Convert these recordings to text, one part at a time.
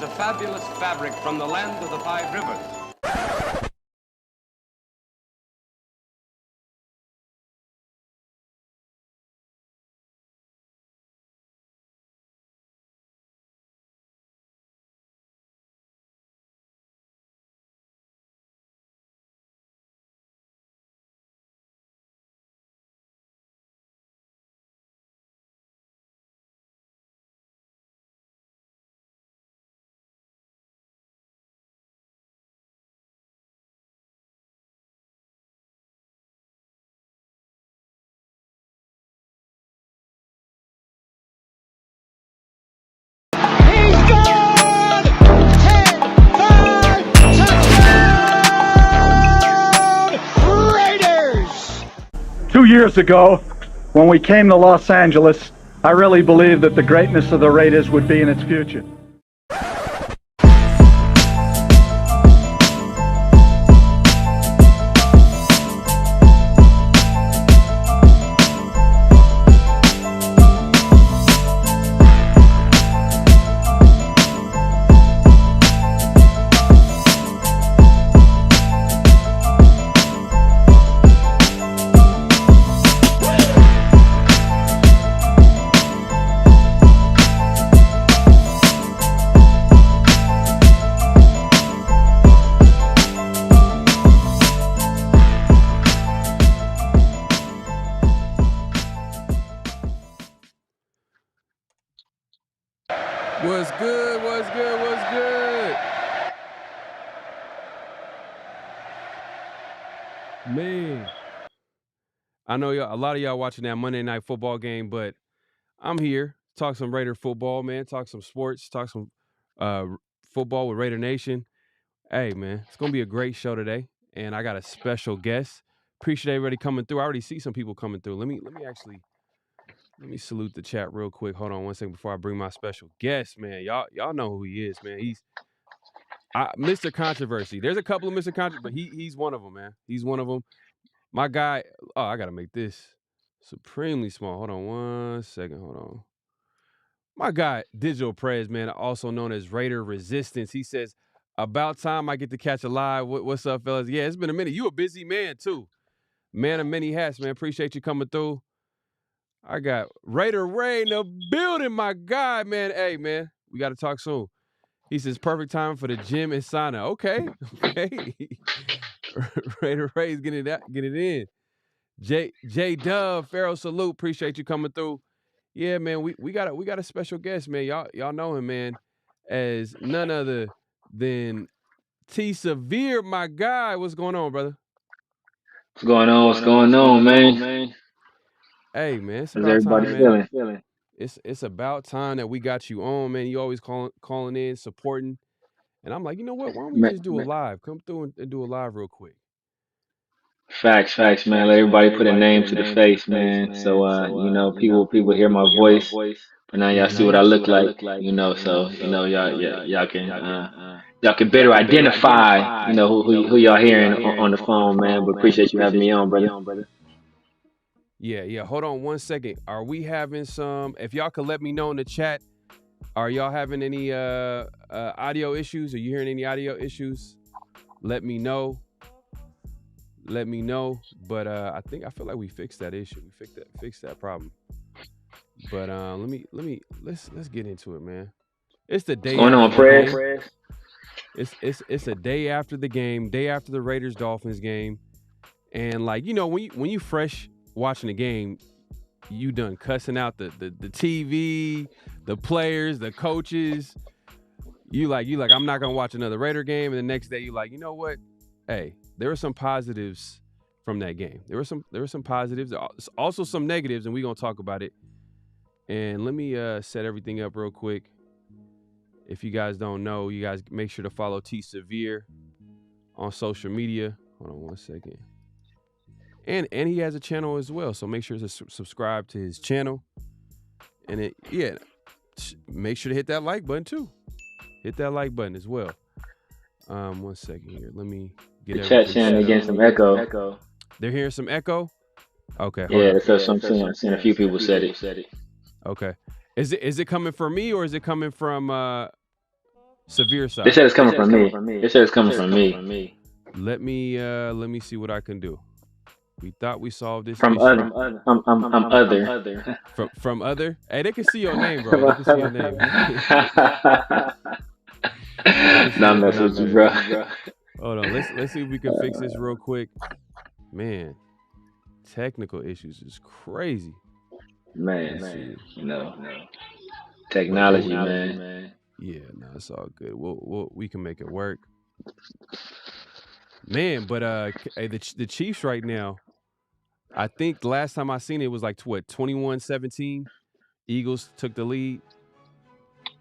a fabulous fabric from the land of the five rivers. Raiders! 2 years ago, when we came to Los Angeles, I really believed that the greatness of the Raiders would be in its future. What's good? What's good? What's good? Man, I know y'all, a lot of y'all watching that Monday Night Football game, but I'm here. Talk some Raider football, man. Talk some sports. Talk some football with Raider Nation. Hey, man, it's gonna be a great show today, and I got a special guest. Appreciate everybody coming through. I already see some people coming through. Let me salute the chat real quick. Hold on one second before I bring my special guest, man. Y'all know who he is, man. He's Mr. Controversy. There's a couple of Mr. Controversy, but he's one of them, man. He's one of them. My guy. Oh, I gotta make this supremely small. Hold on one second. Hold on. My guy, Digital Prez, man, also known as Raider Resistance. He says, "About time I get to catch a live. What's up, fellas? Yeah, it's been a minute. You a busy man too, man of many hats, man. Appreciate you coming through. I got Raider Ray in the building, my guy, man. Hey, man, we got to talk soon. He says, perfect time for the gym and sauna. Okay. Raider Ray's getting it in. J Dub, Pharaoh, salute. Appreciate you coming through. Yeah, man, we got a special guest, man. Y'all know him, man, as none other than T Severe, my guy. What's going on, brother? What's going on? What's going on, man? Hey, man, it's How's about everybody time, man. feeling? It's about time that we got you on, man. You always calling in, supporting. And I'm like, you know what? Why don't we just do a live? Come through and do a live real quick. Facts, man. Let everybody put a name to the face, man. So, people hear my voice, but now y'all see what I look like, So, y'all can better identify, who y'all hearing on the phone, man. But appreciate you having me on, brother. Yeah. Hold on one second. Are we having some? If y'all could let me know in the chat, are y'all having any audio issues? Are you hearing any audio issues? Let me know. But I feel like we fixed that issue. We fixed that problem. But let's get into it, man. It's the day. What's going on, Fred? It's a day after the game, day after the Raiders-Dolphins game, and like when you fresh watching the game, you done cussing out the TV, the players, the coaches. You like I'm not gonna watch another Raider game, and the next day you like, you know what? Hey, there were some positives from that game. There were some positives, also some negatives, and we're gonna talk about it. And let me set everything up real quick. If you guys don't know, you guys make sure to follow T Severe on social media. Hold on one second. And he has a channel as well, so make sure to subscribe to his channel. And make sure to hit that like button too. Hit that like button as well. 1 second here. Let me get the chat channel getting some echo. They're hearing some echo. Okay. Yeah, that's what I'm seeing. A few people said it. Okay. Is it coming from me or is it coming from Severe They side. said it's coming from me. They said it's coming from me. Let me see what I can do. We thought we solved this From issue. other. I'm other. From other. Hey, they can see your name, bro. They can see your name. Nah, I'm messing with you, bro. Hold on. Let's see if we can fix this real quick. Man, technical issues is crazy. Man, technology, man. Yeah, no, it's all good. We can make it work. Man, but hey, the Chiefs right now, I think the last time I seen it was like what, 21-17. Eagles took the lead.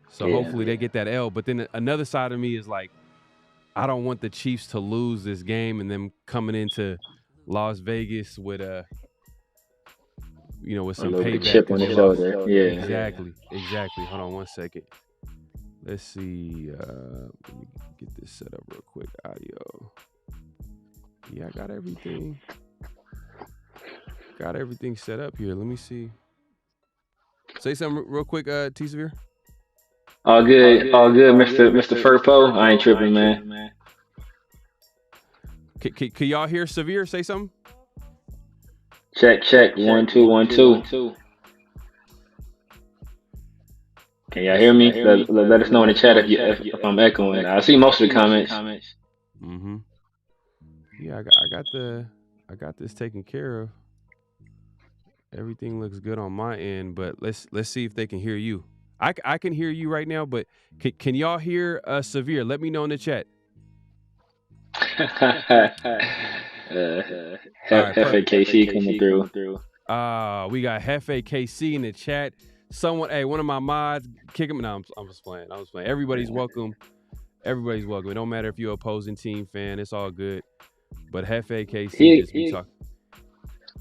So hopefully they get that L. But then another side of me is like, I don't want the Chiefs to lose this game and them coming into Las Vegas with with some payback. Chip on the shoulder. Yeah. Exactly. Hold on one second. Let's see. Let me get this set up real quick. Audio. Yeah, I got everything. Got everything set up here. Let me see. Say something real quick, T Severe. All good, Mr. Furpo. I ain't tripping, man. Can y'all hear Severe? Say something. Check. 1 2 1 2. Can y'all hear me? Let us know in the chat if I'm echoing. I see most of the comments. Mm-hmm. Yeah, I got this taken care of. Everything looks good on my end, but let's see if they can hear you. I can hear you right now, but can y'all hear Severe? Let me know in the chat. Hefe KC coming through. We got Hefe KC in the chat. One of my mods, kick him. No, I'm just playing. Everybody's welcome. It don't matter if you're an opposing team fan. It's all good. But Hefe KC just be talking.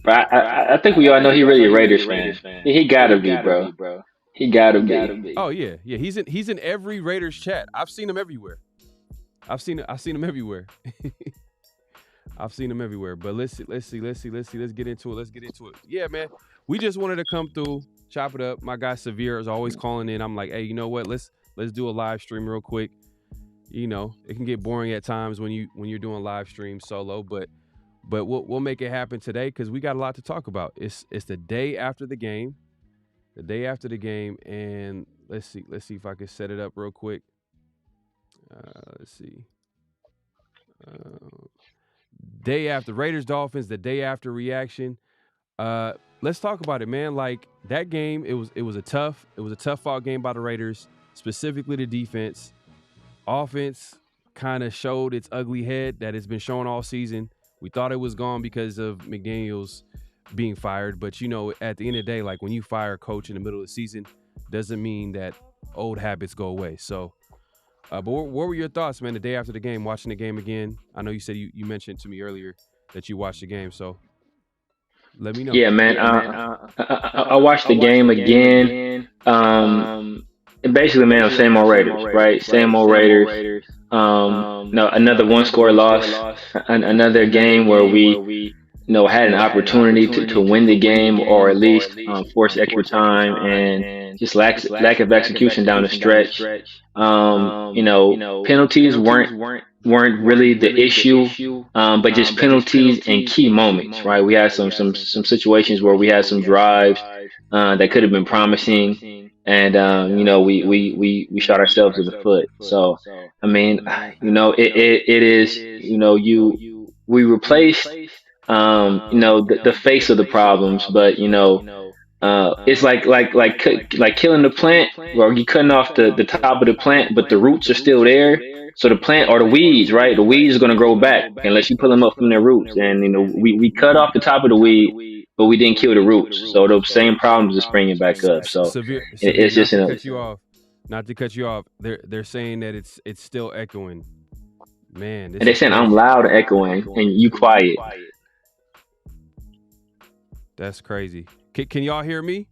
But I think we all know he really a Raiders fan. He gotta be, bro. He gotta be. Oh yeah. He's in every Raiders chat. I've seen him everywhere. I've seen him everywhere. But let's see. Let's get into it. Yeah, man. We just wanted to come through, chop it up. My guy Severe is always calling in. I'm like, hey, you know what? Let's do a live stream real quick. It can get boring at times when you're doing live streams solo, but we'll make it happen today because we got a lot to talk about. It's the day after the game. And let's see if I can set it up real quick. Let's see. Day after Raiders-Dolphins, the day after reaction. Let's talk about it, man. Like that game, it was a tough fought game by the Raiders, specifically the defense. Offense kind of showed its ugly head that it's been showing all season. We thought it was gone because of McDaniels being fired, but at the end of the day, like when you fire a coach in the middle of the season, doesn't mean that old habits go away. So, but what were your thoughts, man, the day after the game, watching the game again? I know you said you mentioned to me earlier that you watched the game, so let me know. Yeah, man. I watched the game again. Basically, man, same old Raiders, right? Same old Raiders. No, another one-score loss. Another game where we had an opportunity to win the game or at least force extra time and just lack of execution down the stretch. Penalties weren't really the issue, but just penalties in key moments, right? We had some situations where we had some drives that could have been promising, and we shot ourselves in the foot. So I mean, it is we replaced the face of the problems, but it's like killing the plant, or you cutting off the top of the plant, but the roots are still there. So the plant or the weeds, right? The weeds are going to grow back unless you pull them up from their roots. And we cut off the top of the weed, but we didn't kill the roots. So the same problems are springing back up. So it's just not to cut you off. They're saying that it's still echoing. Man, and they're saying I'm loud echoing and you quiet. That's crazy. Can y'all hear me?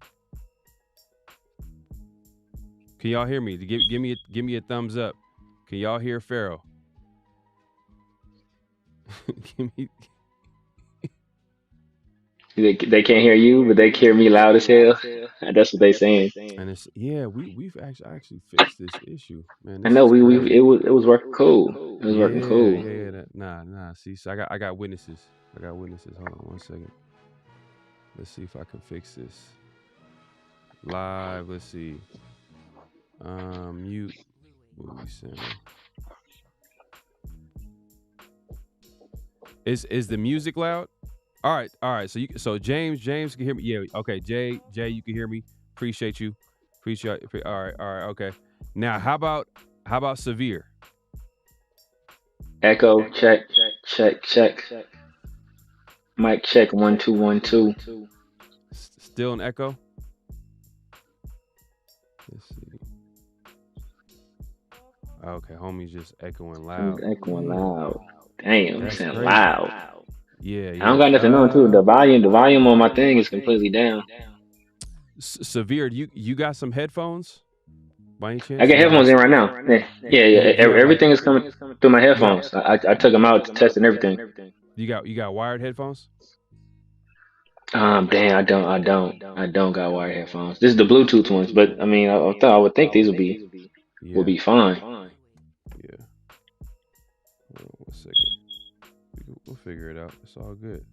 Can y'all hear me? Give me a thumbs up. Can y'all hear Pharaoh? They can't hear you, but they can hear me loud as hell. That's what they saying. And it's we've actually fixed this issue, man. I This know is we crazy. it was working cool. It was working cool. Nah. See, so I got witnesses. I got witnesses. Hold on 1 second. Let's see if I can fix this live. Let's see. Mute movie center. Is the music loud? All right. So James can hear me. Yeah. Okay. Jay, you can hear me. Appreciate you. All right. Okay. Now, how about severe? Echo check. Mic check 1 2 1 2. Still an echo. Let's see. Okay, homie's just echoing loud. Echoing loud. Damn, you sound crazy. loud. Yeah. I don't got nothing on too. The volume on my thing is completely down. Severe, you got some headphones? By any chance? I got headphones in right now. Yeah. Everything is coming through my headphones. I took them out to test and everything. You got wired headphones? Damn, I don't got wired headphones. This is the Bluetooth ones, but I mean, I would think these would be fine. Yeah. Hold on 1 second. We'll figure it out. It's all good.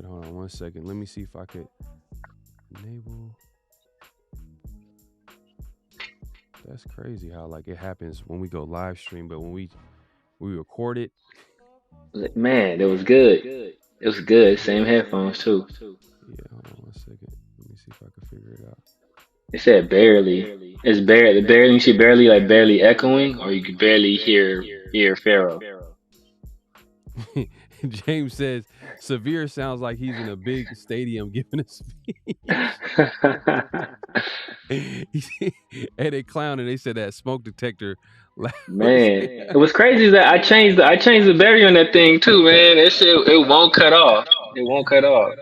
Hold on 1 second. Let me see if I could enable. That's crazy how like it happens when we go live stream, but when we record it. Man, it was good. It was good. Same headphones too. Yeah, hold on 1 second. Let me see if I can figure it out. It said barely. It's barely. You see barely echoing, or you can barely hear Pharaoh. James says Severe sounds like he's in a big stadium giving a speech. And they clown and they said that smoke detector. Man, what's crazy is that I changed the battery on that thing too, man. That shit it won't cut off. It won't cut off.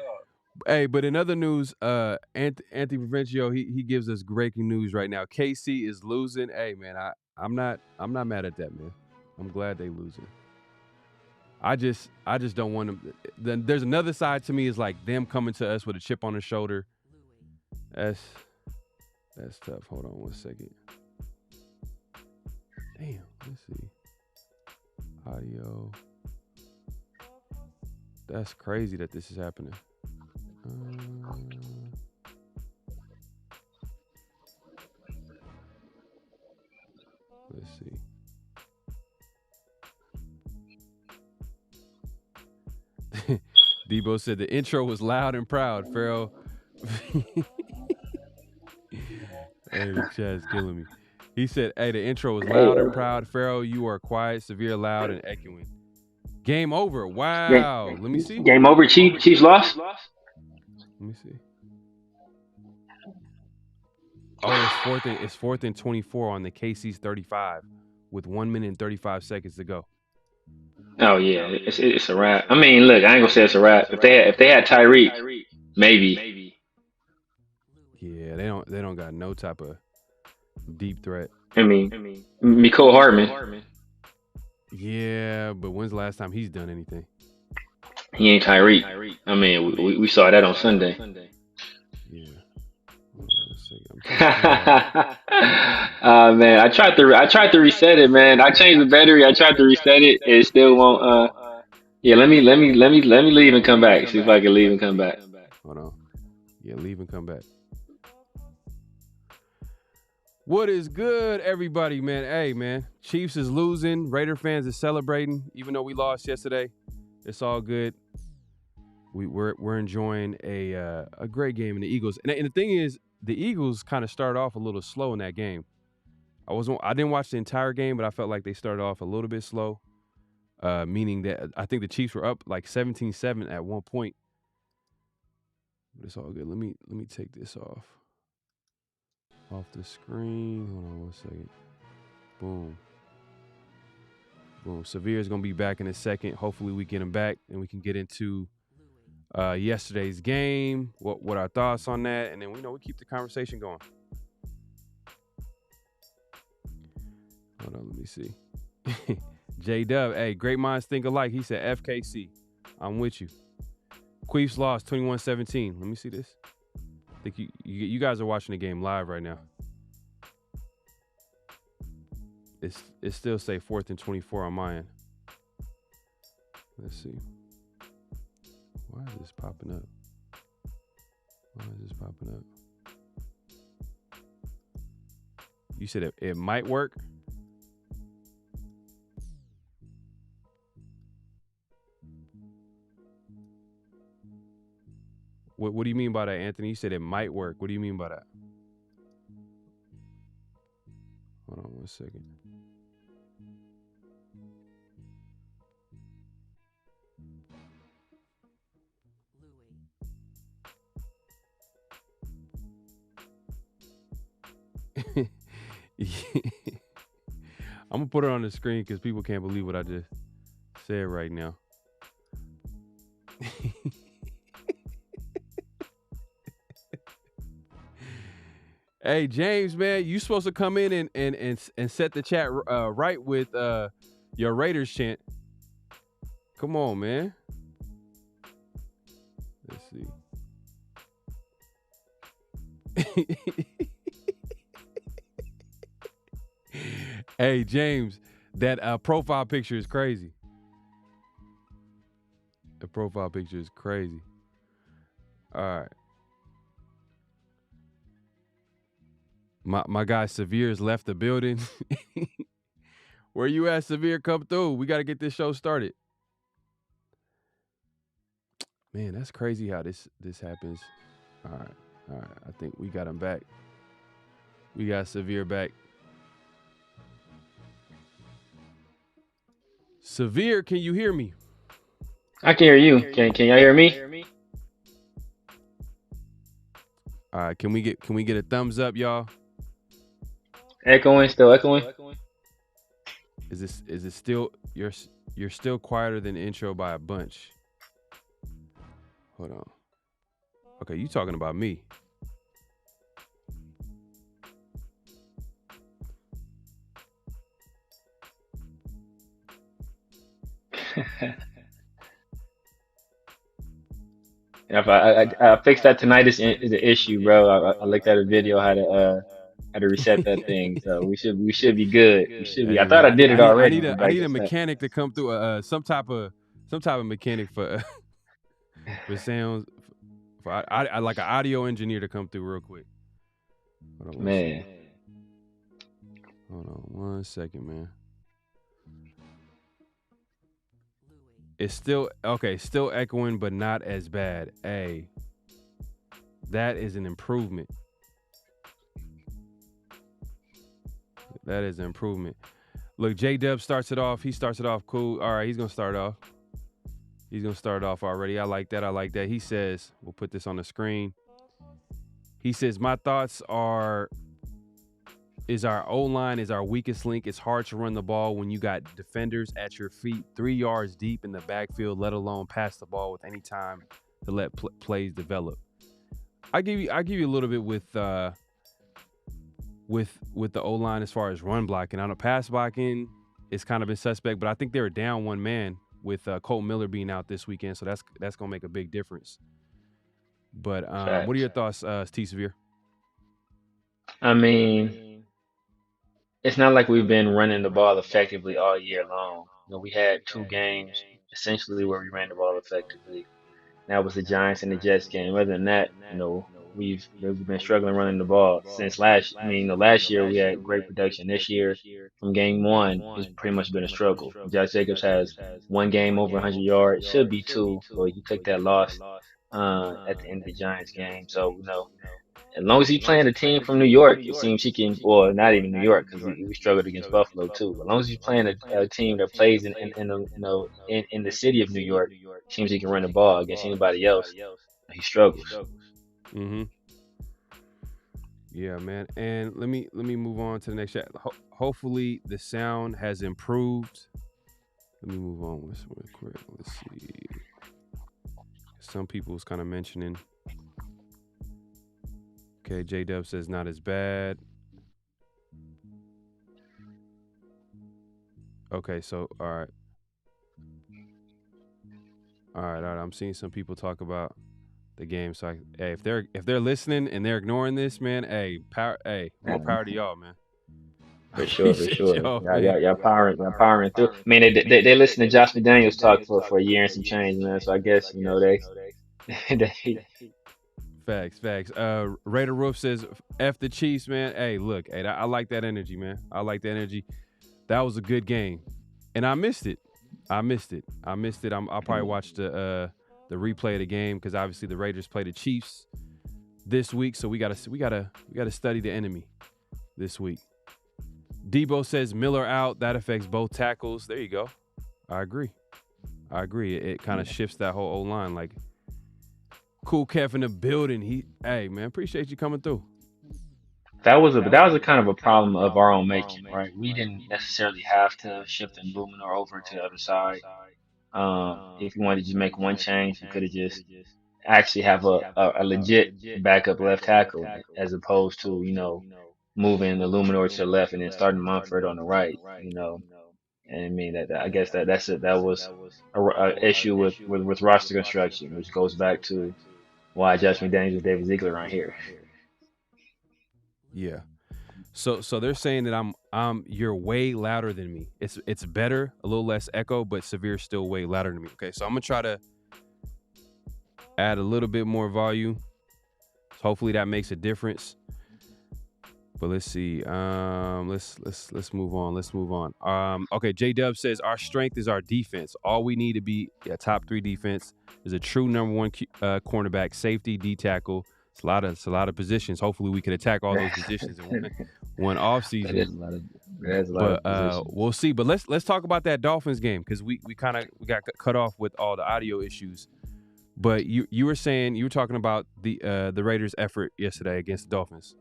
Hey, but in other news, Anthony Provencio, he gives us breaking news right now. KC is losing. Hey man, I'm not mad at that, man. I'm glad they losing. I just don't want them. Then there's another side to me is like them coming to us with a chip on their shoulder. That's tough. Hold on 1 second. Damn, let's see. Audio. That's crazy that this is happening. Let's see. Debo said the intro was loud and proud. Pharaoh. Hey, the chat's killing me. He said, hey, the intro was loud and proud. Pharaoh, you are quiet, severe, loud, and echoing. Game over. Wow. Let me see. Game over. Chiefs lost. Let me see. Oh, it's fourth and 24 on the KC's 35 with 1 minute and 35 seconds to go. Oh yeah, it's a wrap. I mean, look, I ain't gonna say it's a wrap. If they had Tyreek, maybe. Yeah, they don't got no type of deep threat. I mean, Mecole Hardman. Yeah, but when's the last time he's done anything? He ain't Tyreek. I mean, we saw that on Sunday. Yeah. Man, I tried to reset it, man. I changed the battery. I tried to reset it. It still won't. Yeah, let me leave and come back. See if I can leave and come back. Hold on. Yeah, leave and come back. What is good, everybody, man? Hey, man, Chiefs is losing. Raider fans is celebrating, even though we lost yesterday. It's all good. We're enjoying a great game in the Eagles. And the thing is, the Eagles kind of started off a little slow in that game. I didn't watch the entire game, but I felt like they started off a little bit slow, meaning that I think the Chiefs were up like 17-7 at one point. But it's all good. Let me take this off the screen. Hold on 1 second. Boom. Severe is going to be back in a second. Hopefully we get him back and we can get into yesterday's game, what our thoughts on that, and then we keep the conversation going. Hold on, let me see. J Dub, hey, great minds think alike. He said FKC. I'm with you. Queefs lost 21-17. Let me see this. I think you guys are watching the game live right now. It still say 4th and 24 on my end. Let's see. Why is this popping up? You said it might work? What do you mean by that, Anthony? You said it might work. What do you mean by that? Hold on 1 second. I'm gonna put it on the screen because people can't believe what I just said right now. Hey James, man, you supposed to come in and set the chat right with your Raiders chant. Come on, man. Let's see. Hey James, that profile picture is crazy. The profile picture is crazy. All right. My guy Severe's left the building. Where you at, Severe? Come through. We got to get this show started. Man, that's crazy how this happens. All right. I think we got him back. We got Severe back. Severe, can you hear me? I can hear you. Can y'all hear me? All right, can we get a thumbs up, y'all? Still echoing. Is it still you're still quieter than the intro by a bunch? Hold on. Okay, you talking about me? If I fix that tonight is the issue, bro. I looked at a video how to reset that thing, so we should be good. We should be. Hey I thought I man, did it already. I need a mechanic to come through. Some type of mechanic for for sounds. I like an audio engineer to come through real quick. Hold on, Man. Hold on 1 second, man. It's still echoing, but not as bad. Hey, that is an improvement. That is an improvement. Look, J-Dub starts it off. He starts it off cool. All right, he's going to start off. He's going to start off already. I like that. He says, we'll put this on the screen. He says, my thoughts are, our O-line is our weakest link. It's hard to run the ball when you got defenders at your feet 3 yards deep in the backfield, let alone pass the ball with any time to let plays develop. I give you a little bit with the O-line as far as run blocking. On a pass blocking, it's kind of been suspect, but I think they were down one man with Colt Miller being out this weekend, so that's gonna make a big difference. But what are your thoughts, T. Severe? I mean, it's not like we've been running the ball effectively all year long. We had 2 games essentially where we ran the ball effectively. That was the Giants and the Jets game. Other than that, we've been struggling running the ball since last year we had great production. This year, from game one, it's pretty much been a struggle. Josh Jacobs has 1 game over 100 yards, should be 2, but he took that loss at the end of the Giants game. So, as long as he's playing a team from New York, it seems he can, or not even New York, because we struggled against Buffalo too. As long as he's playing a team that plays in the city of New York, it seems he can run the ball. Against anybody else, he struggles. Mm-hmm. Yeah, man. And let me move on to the next chat. Hopefully the sound has improved. Let me move on with real quick. Let's see. Some people was kind of mentioning. Okay, J-Dub says not as bad. Okay, so all right. All right. I'm seeing some people talk about the game. So, hey, if they're listening and they're ignoring this, man, more power to y'all, man. I For sure, for appreciate sure. y'all, Yeah, man. yeah, y'all powering through. I mean, they listen to Josh McDaniels talk for a year and some change, man. So I guess they they Facts. Raider Roof says, "F the Chiefs, man." Hey, look, I like that energy, man. I like that energy. That was a good game, and I missed it. I'll probably watch the replay of the game because obviously the Raiders play the Chiefs this week, so we gotta study the enemy this week. Debo says Miller out. That affects both tackles. There you go. I agree. It kind of shifts that whole O line. Like, cool Kev in the building. Hey man, appreciate you coming through. that was a kind of a problem of our own making, right? We didn't necessarily have to shift the Luminor over to the other side. If you wanted to just make one change, you could have just actually have a legit backup left tackle as opposed to, moving the Luminor to the left and then starting Mumford on the right, And I mean I guess that was a issue with roster construction, which goes back to why Josh McDaniels and David Ziegler aren't here. Yeah. So they're saying that you're way louder than me. It's better, a little less echo, but Severe's still way louder than me. Okay, so I'm gonna try to add a little bit more volume. Hopefully that makes a difference. But let's see. Let's move on. Okay, J Dub says our strength is our defense. All we need to be a top 3 defense is a true number 1 cornerback, safety, D tackle. It's a lot of positions. Hopefully we can attack all those positions in one off season. There's a lot of positions. We'll see. But let's talk about that Dolphins game because we got cut off with all the audio issues. But you were talking about the Raiders' effort yesterday against the Dolphins.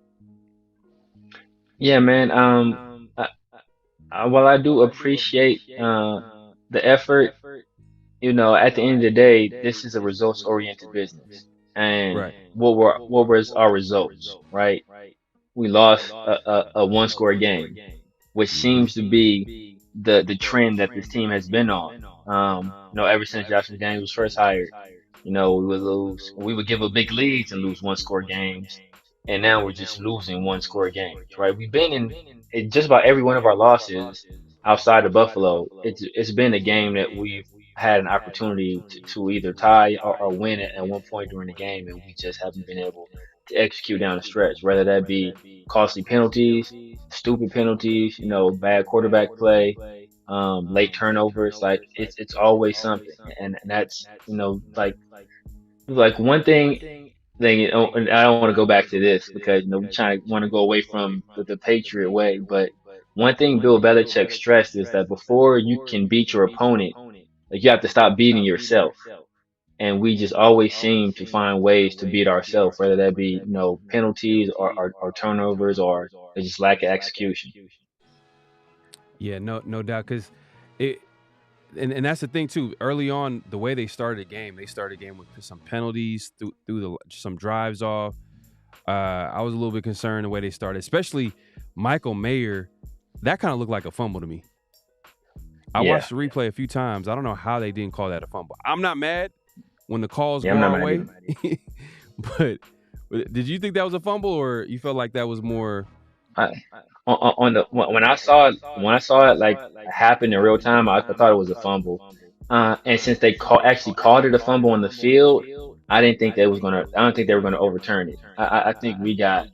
Yeah, man. While I do appreciate the effort, at the end of the day, this is a results-oriented business, and Right. what was our results, right? We lost a one-score game, which seems to be the trend that this team has been on. Ever since Josh McDaniels was first hired, we would give up big leads and lose one-score games, and now we're just losing one-score games, right? We've been in just about every one of our losses outside of Buffalo. It's been a game that we've had an opportunity to either tie or win it at one point during the game, and we just haven't been able to execute down the stretch, whether that be costly penalties, stupid penalties, bad quarterback play, late turnovers. Like it's always something, and that's like one thing. And I don't want to go back to this because we trying to want to go away from the Patriot way, but one thing Bill Belichick stressed is that before you can beat your opponent, like you have to stop beating yourself. And we just always seem to find ways to beat ourselves, whether that be, penalties or turnovers or just lack of execution. Yeah, no doubt. Because and that's the thing too. Early on, the way they started the game with some penalties through some drives off. I was a little bit concerned the way they started, especially Michael Mayer. That kind of looked like a fumble to me. I watched the replay a few times. I don't know how they didn't call that a fumble. I'm not mad when the calls go our way. But did you think that was a fumble, or you felt like that was more? When I saw it like happen in real time, I thought it was a fumble. And since they actually called it a fumble on the field, I didn't think I don't think they were gonna overturn it. I think we got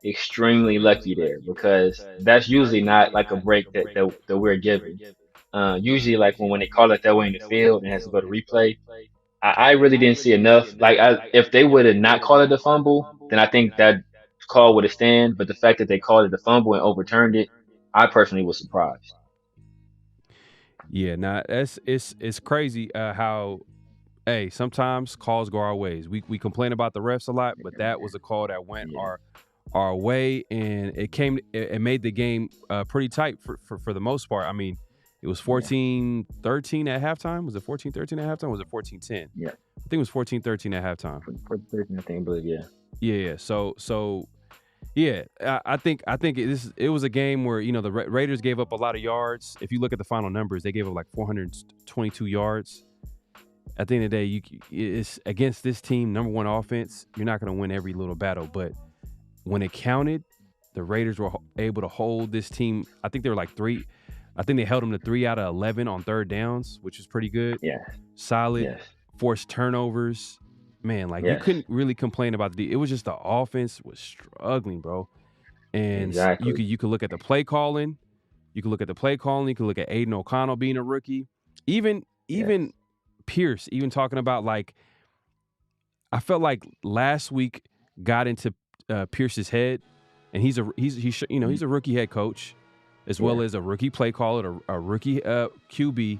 extremely lucky there because that's usually not like a break that we're given. Usually like when they call it that way in the field and it has to go to replay, I really didn't see enough. Like if they would have not called it a fumble, then I think that call would have stand. But the fact that they called it a fumble and overturned it, I personally was surprised. Yeah, nah, it's crazy how sometimes calls go our ways. We complain about the refs a lot, but that was a call that went our way, and it made the game pretty tight for the most part. I mean, it was 14-13 at halftime. Was it 14-13 at halftime? Or was it 14-10? Yeah, I think it was 14-13 at halftime. 14-13, I think, I believe, yeah. Yeah. So yeah, I think it was a game where the Raiders gave up a lot of yards. If you look at the final numbers, they gave up like 422 yards, at the end of the day, it's against this team, number one offense. You're not going to win every little battle, but when it counted, the Raiders were able to hold this team. I think they were like three. I think they held them to 3 out of 11 on third downs, which is pretty good. Yeah. Solid. Yes. Forced turnovers. Man, like you Yes. couldn't really complain about it was just the offense was struggling, bro. And Exactly. you could look at the play calling. You could look at the play calling. You could look at Aiden O'Connell being a rookie. Even Pierce, even talking about like, I felt like last week got into Pierce's head, and he's a rookie head coach, as well as a rookie play caller, a rookie QB.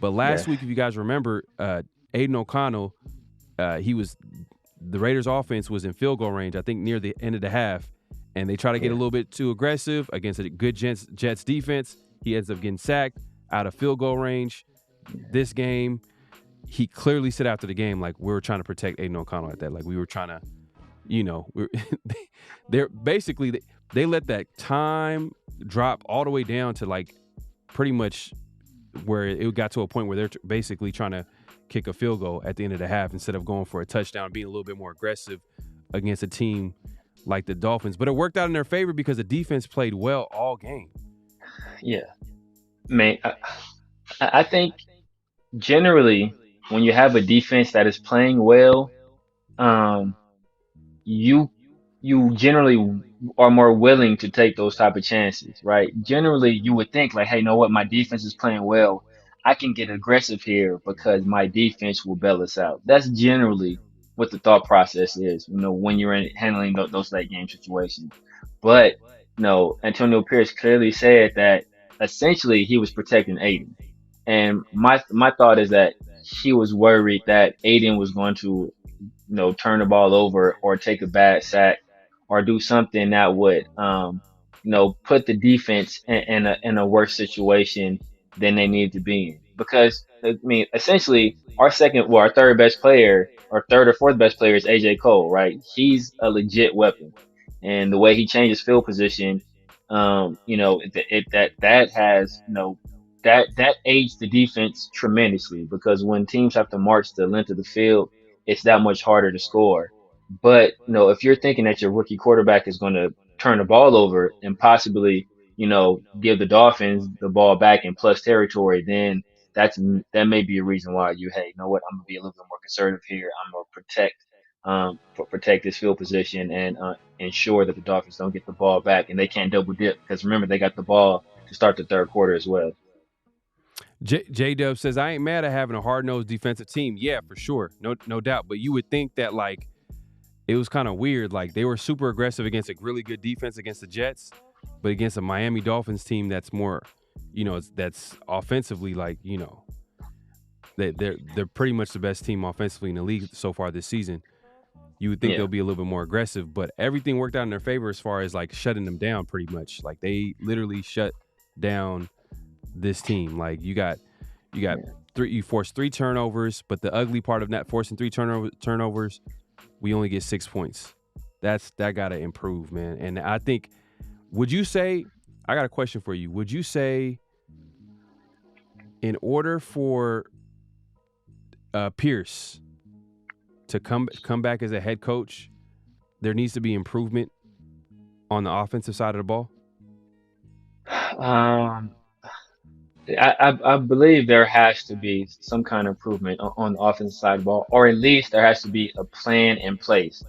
But last week, if you guys remember, Aiden O'Connell, the Raiders' offense was in field goal range, I think near the end of the half, and they try to get a little bit too aggressive against a good Jets defense. He ends up getting sacked out of field goal range. This game, he clearly said after the game, like, we were trying to protect Aiden O'Connell at that. Like, we were trying to, they're basically, they let that time drop all the way down to like pretty much where it got to a point where they're basically trying to kick a field goal at the end of the half instead of going for a touchdown, being a little bit more aggressive against a team like the Dolphins. But it worked out in their favor because the defense played well all game. Yeah. Man, I think generally when you have a defense that is playing well, um, you generally are more willing to take those type of chances, right? Generally, you would think like, hey, you know what? My defense is playing well. I can get aggressive here because my defense will bail us out. That's generally what the thought process is, when you're handling those late game situations. But no, Antonio Pierce clearly said that essentially he was protecting Aiden. And my thought is that he was worried that Aiden was going to, turn the ball over or take a bad sack or do something that would, put the defense in a worse situation than they need to be in. Because I mean, essentially, our third best player, or third or fourth best player is AJ Cole, right? He's a legit weapon, and the way he changes field position, that has, that aids the defense tremendously because when teams have to march the length of the field, it's that much harder to score. But, if you're thinking that your rookie quarterback is going to turn the ball over and possibly, give the Dolphins the ball back in plus territory, then that may be a reason why hey, you know what? I'm gonna be a little bit more conservative here. I'm gonna protect this field position and ensure that the Dolphins don't get the ball back and they can't double dip because remember they got the ball to start the third quarter as well. J-Dub says, I ain't mad at having a hard-nosed defensive team. Yeah, for sure. No doubt. But you would think that, like, it was kind of weird. Like, they were super aggressive against a really good defense against the Jets, but against a Miami Dolphins team that's more, that's offensively, like, they're pretty much the best team offensively in the league so far this season. You would think they'll be a little bit more aggressive, but everything worked out in their favor as far as, like, shutting them down pretty much. Like, they literally shut down this team. Like, you forced 3 turnovers, but the ugly part of not forcing 3 turnovers, we only get 6 points. That gotta improve, man. And I think, would you say, I got a question for you. Would you say in order for Pierce to come back as a head coach, there needs to be improvement on the offensive side of the ball? I believe there has to be some kind of improvement on the offensive side of the ball, or at least there has to be a plan in place.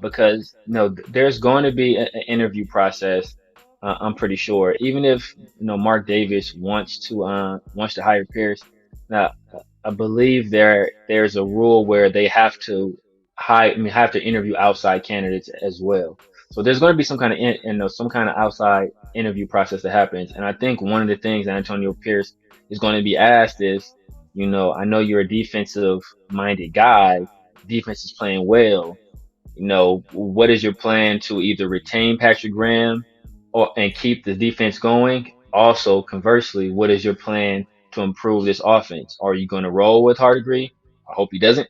Because there's going to be an interview process. I'm pretty sure, even if Mark Davis wants to hire Pierce. Now, I believe there's a rule where they have to have to interview outside candidates as well. So there's going to be some kind of some kind of outside interview process that happens. And I think one of the things that Antonio Pierce is going to be asked is, I know you're a defensive minded guy. Defense is playing well. What is your plan to either retain Patrick Graham and keep the defense going? Also, conversely, what is your plan to improve this offense? Are you going to roll with Hardegree? I hope he doesn't.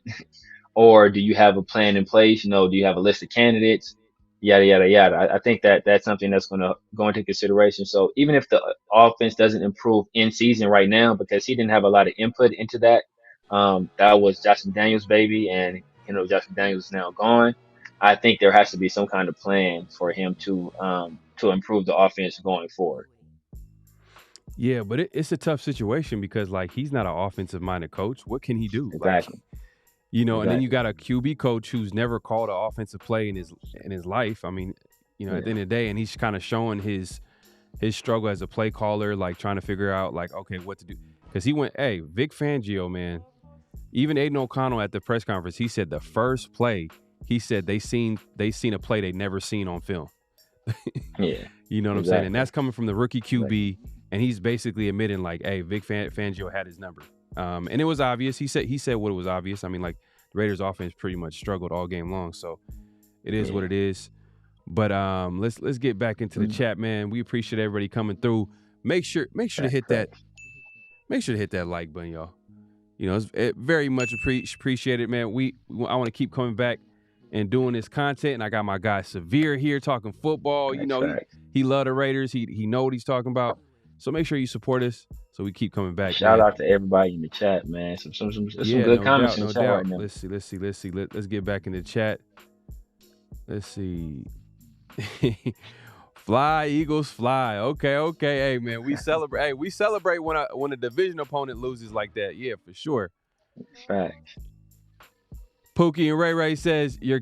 Or do you have a plan in place? Do you have a list of candidates? Yada, yada, yada. I think that's something that's going to go into consideration. So even if the offense doesn't improve in season right now, because he didn't have a lot of input into that, that was Justin Daniels' baby, and Justin Daniels is now gone. I think there has to be some kind of plan for him to improve the offense going forward. Yeah, but it's a tough situation because like he's not an offensive minded coach. What can he do? Like, Exactly. and then you Exactly. got a QB coach who's never called an offensive play in his life. I mean, at the end of the day, and he's kind of showing his struggle as a play caller, like trying to figure out like, okay, what to do. Because he went, hey, Vic Fangio, man. Even Aiden O'Connell at the press conference, he said the first play, he said they seen a play they never seen on film. Yeah. You know what I'm saying? And Exactly. that's coming from the rookie QB, and he's basically admitting like, hey, Vic Fangio had his number. And it was obvious. He said what it was obvious. I mean, like the Raiders offense pretty much struggled all game long. So it is what it is. But let's get back into the chat, man. We appreciate everybody coming through. Make sure to hit that. Make sure to hit that like button, y'all. It's very much appreciated, man. I want to keep coming back and doing this content, and I got my guy Severe here talking football. He love the Raiders. He know what he's talking about. So make sure you support us so we keep coming back. Shout man. out to everybody in the chat, man. Some good no comments doubt, in the no chat doubt. right now. Let's see. Let's get back in the chat. Let's see. Fly, Eagles, fly. Okay. Hey, man, we celebrate. Hey, we celebrate when a division opponent loses like that. Yeah, for sure. Facts. Pookie and Ray says, your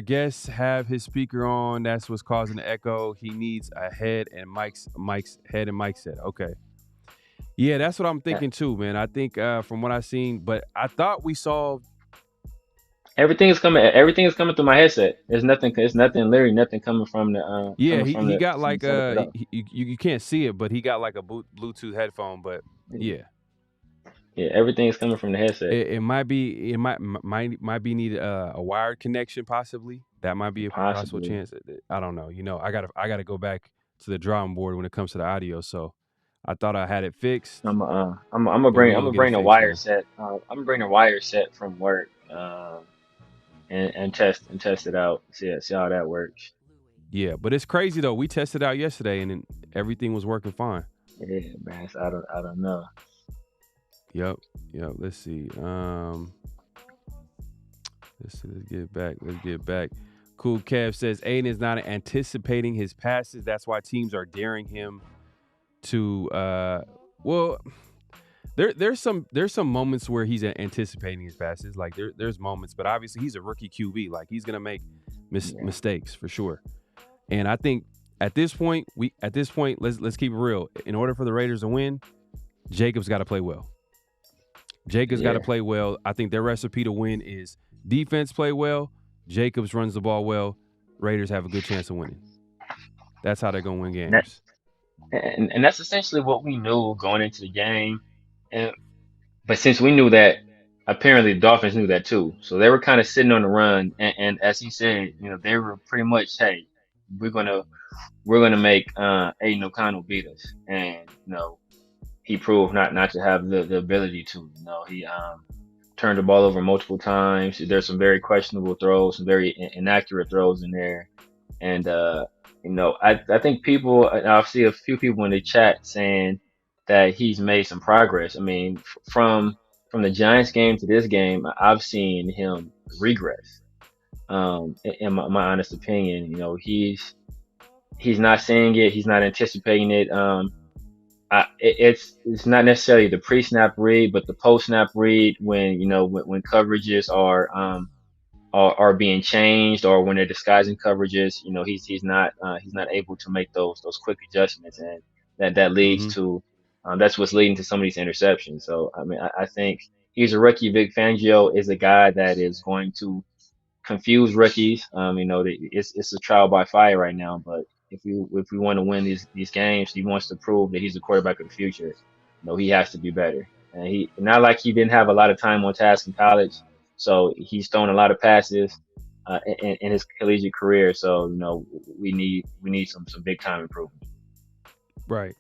guests have his speaker on. That's what's causing the echo. He needs a head and Mike's head and Mike said, okay. Yeah, that's what I'm thinking too, man. I think from what I've seen, but I thought we saw Everything is coming through my headset. It's literally nothing coming from the he got from the like setup at all. you can't see it, but he got like a Bluetooth headphone, but yeah. Yeah, everything is coming from the headset. It might be needed a wired connection possibly. That might be a possible Possibly. chance. I don't know. I gotta go back to the drawing board when it comes to the audio. So I thought I had it fixed. I'm gonna but we bring gonna get it a fixed, wire man. set. I'm gonna bring a wire set from work. And test it out. See how that works. Yeah, but it's crazy though. We tested out yesterday and then everything was working fine. Yeah, man. I don't know. Yep. Let's see. Let's get back. Cool Kev says Aiden is not anticipating his passes. That's why teams are daring him to there's some moments where he's anticipating his passes. Like there's moments, but obviously he's a rookie QB. Like he's gonna make mistakes for sure. And I think at this point, let's keep it real. In order for the Raiders to win, Jacobs got to play well. Got to play well. I think their recipe to win is defense play well, Jacobs runs the ball well, Raiders have a good chance of winning. That's how they're gonna win games. And that's essentially what we knew going into the game. But since we knew that, apparently the Dolphins knew that too. So they were kind of sitting on the run, and as he said, they were pretty much, hey, we're gonna make Aiden O'Connell beat us, and he proved not to have the ability to. He turned the ball over multiple times. There's some very questionable throws, some very inaccurate throws in there, and I think I'll see a few people in the chat saying that he's made some progress. I mean, from the Giants game to this game, I've seen him regress. In my honest opinion, he's not saying it, he's not anticipating it. It's not necessarily the pre-snap read, but the post-snap read when when coverages are being changed or when they're disguising coverages. He's not able to make those quick adjustments, and that leads to that's what's leading to some of these interceptions. So I mean, I think he's a rookie. Vic Fangio is a guy that is going to confuse rookies. It's a trial by fire right now, but if we want to win these games, he wants to prove that he's the quarterback of the future. He has to be better, and he not like he didn't have a lot of time on task in college, so he's thrown a lot of passes in his collegiate career. So we need some big time improvement. Right,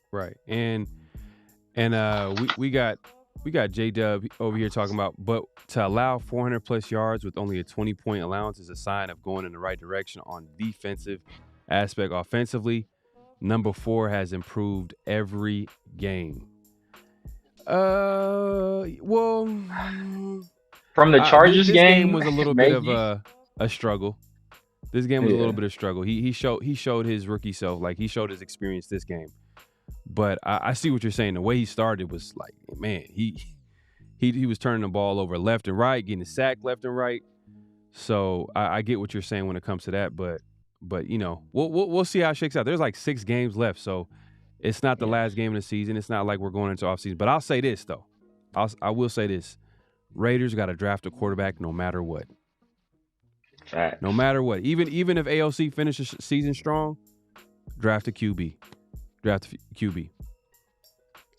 and we got J-Dub over here talking about, but to allow 400 plus yards with only a 20-point allowance is a sign of going in the right direction on defensive aspect. Offensively, number 4 has improved every game. Well, From the Chargers this game game, was a little bit of maybe. a struggle. This game was a little Yeah, bit of struggle. He showed his rookie self, like he showed his experience this game. But I see what you're saying. The way he started was like, man, he was turning the ball over left and right, getting sacked left and right. So I get what you're saying when it comes to that. But you know, we'll see how it shakes out. There's like 6 games left, so it's not the yeah, last game of the season. It's not like we're going into offseason. But I'll say this though. I will say this: Raiders got to draft a quarterback no matter what. No facts. matter what. Even if AOC finishes season strong, draft a QB. Draft a QB.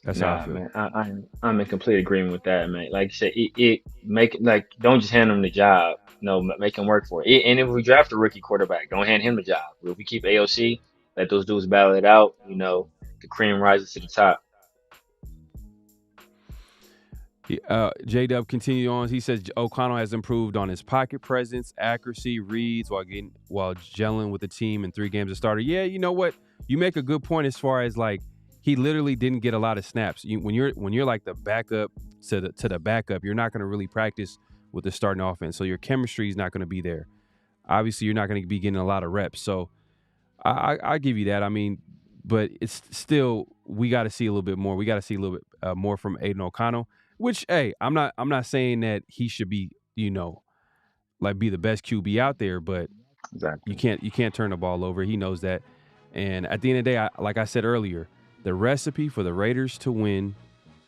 That's how I Nah, feel. man, I'm in complete agreement with that, man. Like you said, it make like don't just hand him the job. No, make him work for it. And if we draft a rookie quarterback, don't hand him the job. If we keep AOC, let those dudes battle it out. The cream rises to the top. J Dub continued on. He says O'Connell has improved on his pocket presence, accuracy, reads while gelling with the team in 3 games as starter. Yeah, you know what? You make a good point as far as like he literally didn't get a lot of snaps. When you're like the backup to the backup, you're not going to really practice with the starting offense. So your chemistry is not going to be there. Obviously, you're not going to be getting a lot of reps. So I give you that. I mean, but it's still we got to see a little bit more. We got to see a little bit more from Aiden O'Connell. Which, hey, I'm not saying that he should be, like be the best QB out there, but you Exactly. can't turn the ball over. He knows that. And at the end of the day, like I said earlier, the recipe for the Raiders to win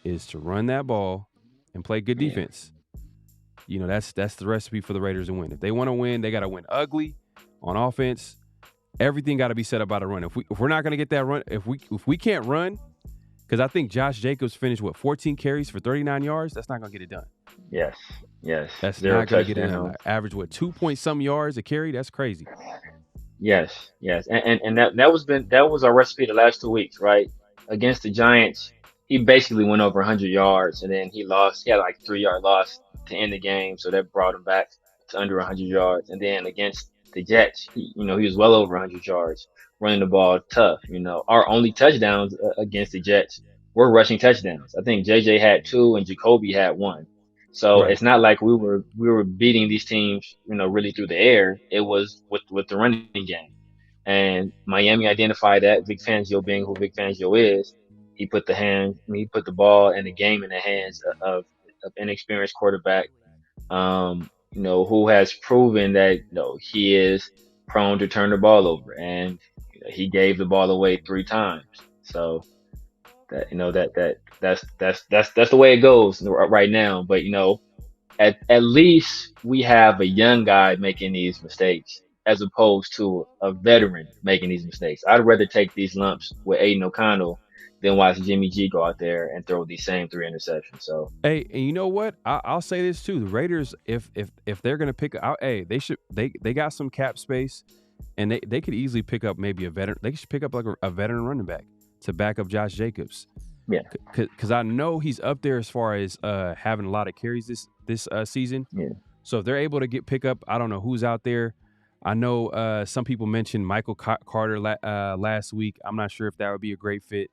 is to run that ball and play good Yeah. defense. That's the recipe for the Raiders to win. If they want to win, they got to win ugly on offense. Everything got to be set up by the run. If we're not going to get that run, if we can't run, because I think Josh Jacobs finished 14 carries for 39 yards. That's not gonna get it done. Yes. Yes. That's Zero not gonna get it done. touchdowns. Average 2 point some yards a carry. That's crazy. Yes, yes, and that was our recipe the last 2 weeks, right? Against the Giants, he basically went over 100 yards, and then he lost. He had like 3 yard loss to end the game, so that brought him back to under 100 yards. And then against the Jets, he was well over 100 yards running the ball tough. Our only touchdowns against the Jets were rushing touchdowns. I think JJ had 2 and Jacoby had 1. So Right. it's not like we were beating these teams, really through the air. It was with the running game. And Miami identified that. Vic Fangio being who Vic Fangio is, he put the ball and the game in the hands of inexperienced quarterback, who has proven that he is prone to turn the ball over, and he gave the ball away 3 times. So that's the way it goes right now. But at least we have a young guy making these mistakes as opposed to a veteran making these mistakes. I'd rather take these lumps with Aiden O'Connell than watch Jimmy G go out there and throw these same 3 interceptions. So Hey, and you know what? I'll say this too. The Raiders, if they're gonna pick out, hey, they got some cap space, and they could easily pick up maybe a veteran. They should pick up like a veteran running back to back up Josh Jacobs, yeah, because I know he's up there as far as having a lot of carries this season. yeah, So if they're able to pick up, I don't know who's out there. I know some people mentioned Michael Carter last week. I'm not sure if that would be a great fit.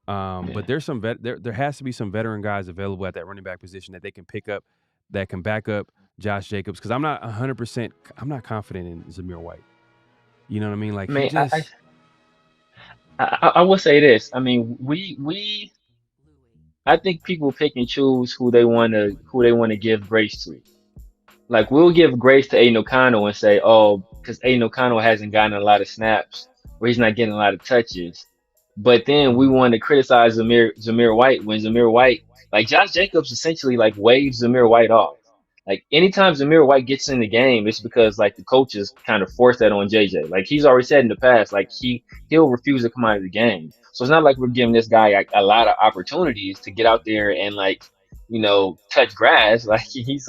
But yeah. there's there has to be some veteran guys available at that running back position that they can pick up that can back up Josh Jacobs, because I'm not 100%. I'm not confident in Zamir White. You know what I mean? Like I he mean, just I will say this. I mean, I think people pick and choose who they want to give grace to. Like we'll give grace to Aiden O'Connell and say, oh, because Aiden O'Connell hasn't gotten a lot of snaps or he's not getting a lot of touches. But then we Mhm. want to criticize Zamir White when Zamir White, like Josh Jacobs essentially like waves Zamir White off. Like anytime Zamir White gets in the game, it's because like the coaches kind of force that on JJ. Like he's already said in the past, like he'll refuse to come out of the game. So it's not like we're giving this guy like a lot of opportunities to get out there and like touch grass. Like he's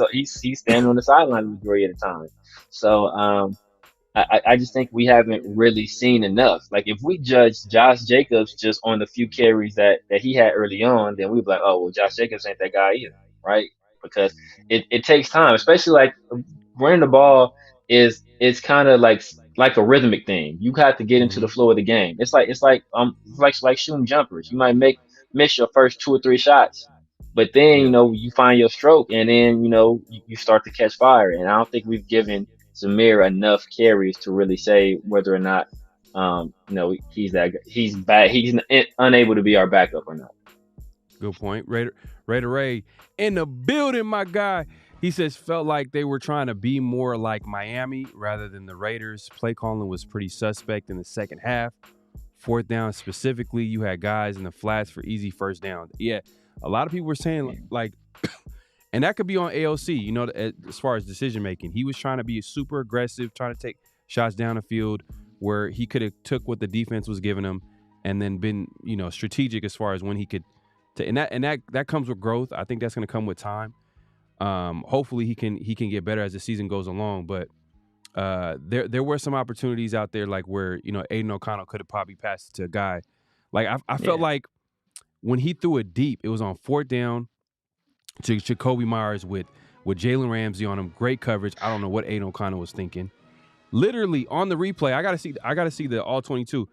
standing on the sideline the majority of the time. So I just think we haven't really seen enough. Like if we judge Josh Jacobs just on the few carries that he had early on, then we'd be like, oh well, Josh Jacobs ain't that guy either, right? Because it takes time, especially like running the ball is it's kind of like a rhythmic thing. You have to get into the Mhm. flow of the game. It's like shooting jumpers. You might miss your first 2 or 3 shots, But then, Yeah. you find your stroke, and then, you start to catch fire. And I don't think we've given Zamir enough carries to really say whether or not, he's bad, unable to be our backup or not. Good point. Raider Ray in the building, my guy. He says felt like they were trying to be more like Miami rather than the Raiders. Play calling was pretty suspect in the second half. Fourth down specifically, you had guys in the flats for easy first down. Yeah, a lot of people were saying like, and that could be on AOC, as far as decision making. He was trying to be super aggressive, trying to take shots down the field where he could have took what the defense was giving him and then been, strategic as far as when he could. And that comes with growth. I think that's going to come with time. Hopefully he can get better as the season goes along. But there were some opportunities out there like where Aiden O'Connell could have probably passed it to a guy. Like I felt like when he threw it deep, it was on fourth down to Jacoby Myers with Jalen Ramsey on him. Great coverage. I don't know what Aiden O'Connell was thinking. Literally on the replay, I gotta see the all 22.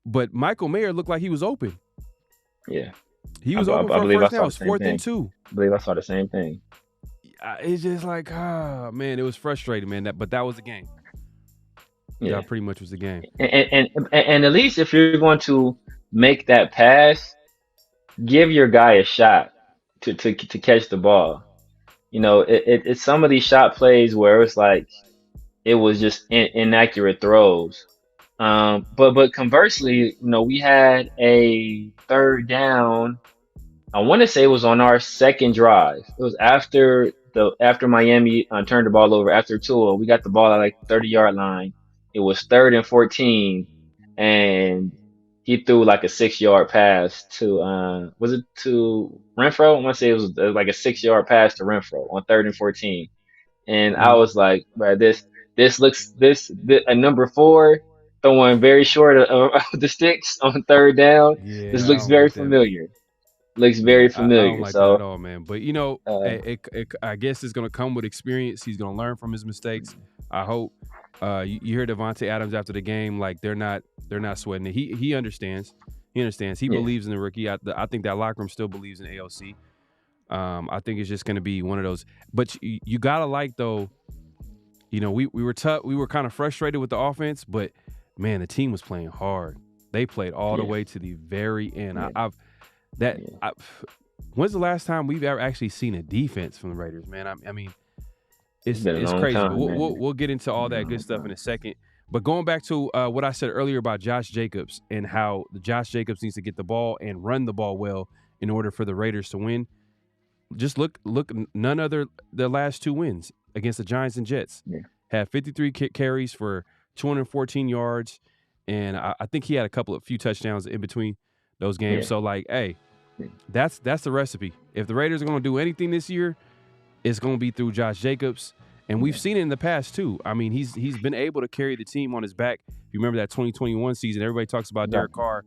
But Michael Mayer looked like he was open. Yeah. He was open for a first down. It was 4th and 2. I believe I saw the same thing. It's just like, man, it was frustrating, man. But that was the game. Yeah, that pretty much was the game. And at least if you're going to make that pass, give your guy a shot to catch the ball. It's some of these shot plays where it's like it was just inaccurate throws. But conversely, we had a third down. I want to say it was on our second drive. It was after Miami turned the ball over after Tua. We got the ball at like 30-yard line. It was 3rd and 14, and he threw like a 6-yard pass to was it to Renfro? I want to say it was like a 6-yard pass to Renfro on 3rd and 14. And I was like, "Bro, this looks a number 4 throwing very short of the sticks on third down. Yeah, this looks very familiar. Looks very familiar." I don't like that at all, man. But I guess it's gonna come with experience. He's gonna learn from his mistakes. I hope. You hear Devontae Adams after the game, like they're not sweating it. He understands. He understands. He believes in the rookie. I think that locker room still believes in AOC. I think it's just gonna be one of those. But you gotta like though. We were tough. We were kind of frustrated with the offense, but man, the team was playing hard. They played all the way to the very end. When's the last time we've ever actually seen a defense from the Raiders, man? I mean, it's crazy. Time, but we'll get into all that good stuff in a second. But going back to what I said earlier about Josh Jacobs and how Josh Jacobs needs to get the ball and run the ball well in order for the Raiders to win. Just look, none other the last 2 wins against the Giants and Jets. Had 53 carries for 214 yards, and I think he had a few touchdowns in between those games. So like, hey, that's the recipe. If the Raiders are going to do anything this year, it's going to be through Josh Jacobs, and we've seen it in the past too. I mean, he's been able to carry the team on his back. If you remember that 2021 season, everybody talks about Derek Carr,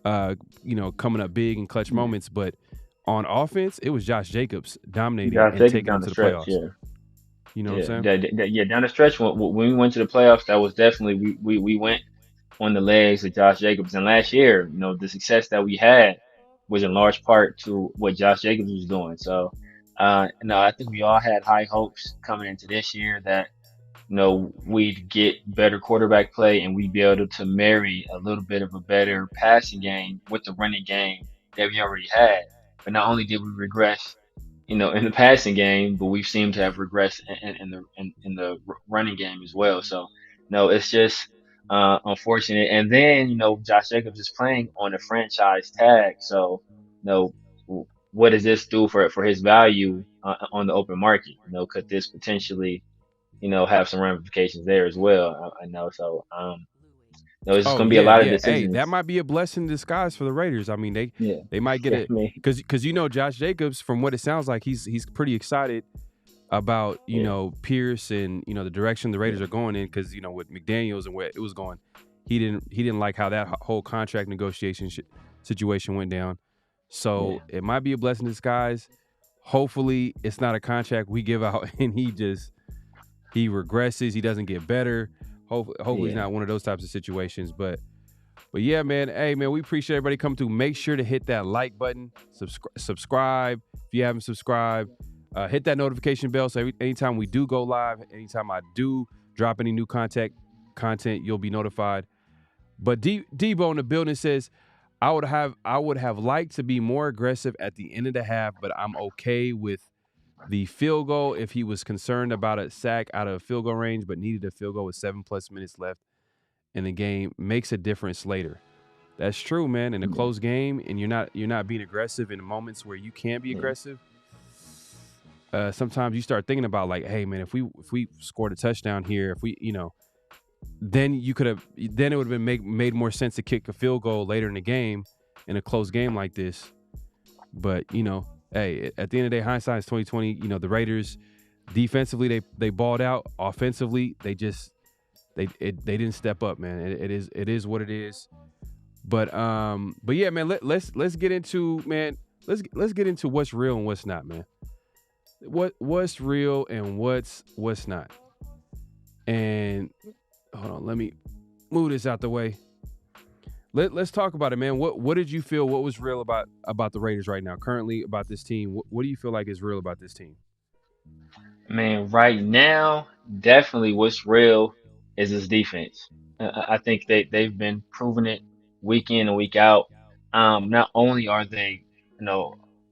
coming up big in clutch moments, but on offense, it was Josh Jacobs dominating and taking them to the playoffs. You know what I'm saying? Down the stretch when we went to the playoffs, that was definitely we went on the legs of Josh Jacobs. And last year, the success that we had was in large part to what Josh Jacobs was doing. So, I think we all had high hopes coming into this year that we'd get better quarterback play and we'd be able to marry a little bit of a better passing game with the running game that we already had. But not only did we regress, in the passing game, but we seem to have regressed in the running game as well. So, it's just unfortunate. And then, Josh Jacobs is playing on a franchise tag. So, what does this do for his value on the open market? Could this potentially, have some ramifications there as well? I know. So, it's just going to be a lot of decisions. Hey, that might be a blessing in disguise for the Raiders. I mean, they might get it because Josh Jacobs, from what it sounds like, he's pretty excited about Pierce and the direction the Raiders are going in because with McDaniels and where it was going, he didn't like how that whole contract negotiation situation went down. So it might be a blessing in disguise. Hopefully, it's not a contract we give out and he regresses. He doesn't get better. Hopefully it's not one of those types of situations. But But yeah, man. Hey, man, we appreciate everybody coming through. Make sure to hit that like button, subscribe if you haven't subscribed. Hit that notification bell so anytime we do go live, anytime I do drop any new content, you'll be notified. But Debo in the building says, I would have liked to be more aggressive at the end of the half, but I'm okay with the field goal if he was concerned about a sack out of field goal range, but needed a field goal with 7+ minutes left in the game. Makes a difference later. That's true, man. In a close game, and you're not being aggressive in moments where you can be aggressive. Sometimes you start thinking about like, hey, man, if we scored a touchdown here, if we, then it would have been made more sense to kick a field goal later in the game in a close game like this. But hey, at the end of the day, hindsight is 20/20. The Raiders defensively they balled out. Offensively, they didn't step up, man. It is what it is. But yeah, man, let's get into let's get into what's real and what's not, man. What's real and what's not. And hold on, let me move this out the way. Let's talk about it, man. What did you feel? What was real about the Raiders right now, currently, about this team? What do you feel like is real about this team? Man, right now, definitely what's real is this defense. I think they've been proving it week in and week out. Not only are they,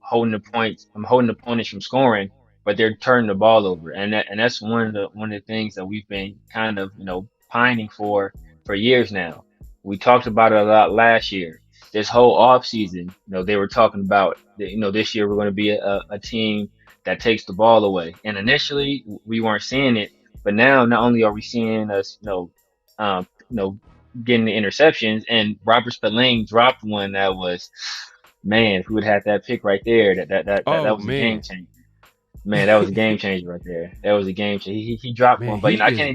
holding holding the opponents from scoring, but they're turning the ball over, and that's one of the things that we've been kind of, pining for years now. We talked about it a lot last year. This whole off season, they were talking about, this year we're going to be a team that takes the ball away. And initially we weren't seeing it, but now not only are we seeing us, getting the interceptions, and Robert Spillane dropped one that was, man, if we would have had that pick right there, that was a game changer. Man, that was a game changer right there. That was a game changer. He dropped one, but I can't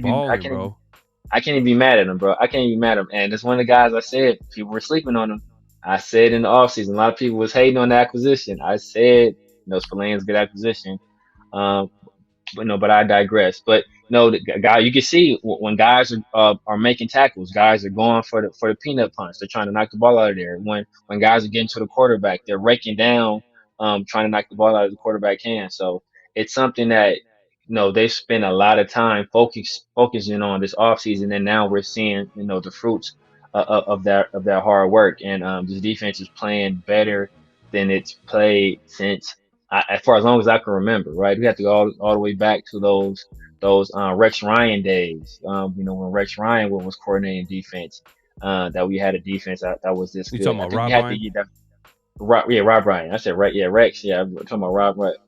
even be mad at him, bro. I can't even be mad at him. And it's one of the guys I said people were sleeping on him. I said in the offseason, a lot of people was hating on the acquisition. I said, Spillane's a good acquisition. But I digress. But the guy, you can see when guys are making tackles, guys are going for the peanut punch. They're trying to knock the ball out of there. When guys are getting to the quarterback, they're raking down, trying to knock the ball out of the quarterback hand. So it's something that they spend a lot of time focusing on this offseason, and now we're seeing the fruits of that hard work. And this defense is playing better than it's played since, as far as long as I can remember, right? We have to go all the way back to those Rex Ryan days. When Rex Ryan was coordinating defense, that we had a defense that was this good. You talking about Rob Ryan? Rob Ryan. I said right, yeah, Rex. Yeah, I'm talking about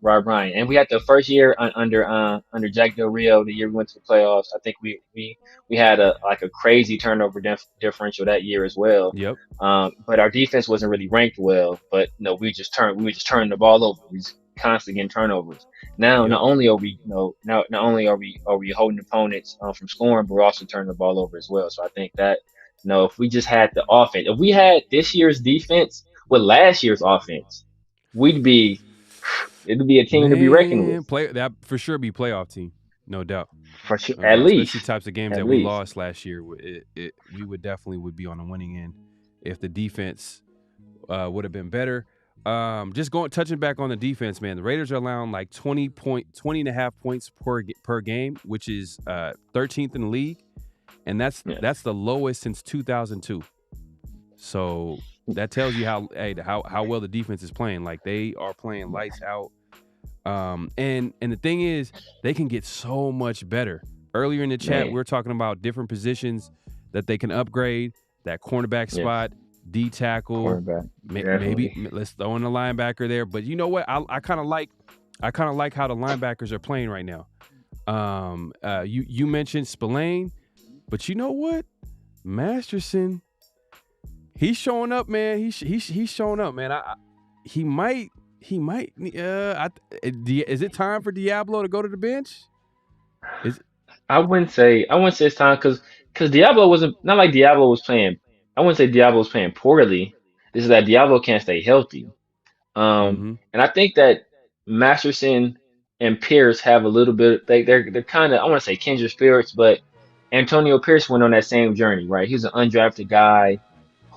Rob Ryan. And we had the first year under Jack Del Rio, the year we went to the playoffs. I think we had a crazy turnover differential that year as well. Yep. But our defense wasn't really ranked well. But we just turning the ball over. We just constantly getting turnovers. Now, Yep. not only are we holding opponents from scoring, but we're also turning the ball over as well. So I think that if we just had the offense, if we had this year's defense with last year's offense, it'd be a team to be reckoned with. That for sure be playoff team, no doubt. For sure, at least. Especially types of games that we lost last year, we would definitely be on the winning end if the defense would have been better. Just touching back on the defense, man. The Raiders are allowing like 20.5 points per game, which is 13th in the league, and that's the lowest since 2002. So that tells you how well the defense is playing. Like, they are playing lights out. And the thing is, they can get so much better. Earlier in the chat, we were talking about different positions that they can upgrade. That cornerback spot, D tackle, maybe let's throw in a linebacker there. But you know what? I kind of like how the linebackers are playing right now. You mentioned Spillane, but you know what? Masterson, he's showing up, man. He's showing up, man. He might. Is it time for Diablo to go to the bench? I wouldn't say it's time, because Diablo wasn't, not like Diablo was playing. I wouldn't say Diablo was playing poorly. This is that Diablo can't stay healthy. And I think that Masterson and Pierce have a little bit. They're kind of, I want to say kindred spirits, but Antonio Pierce went on that same journey, right? He's an undrafted guy.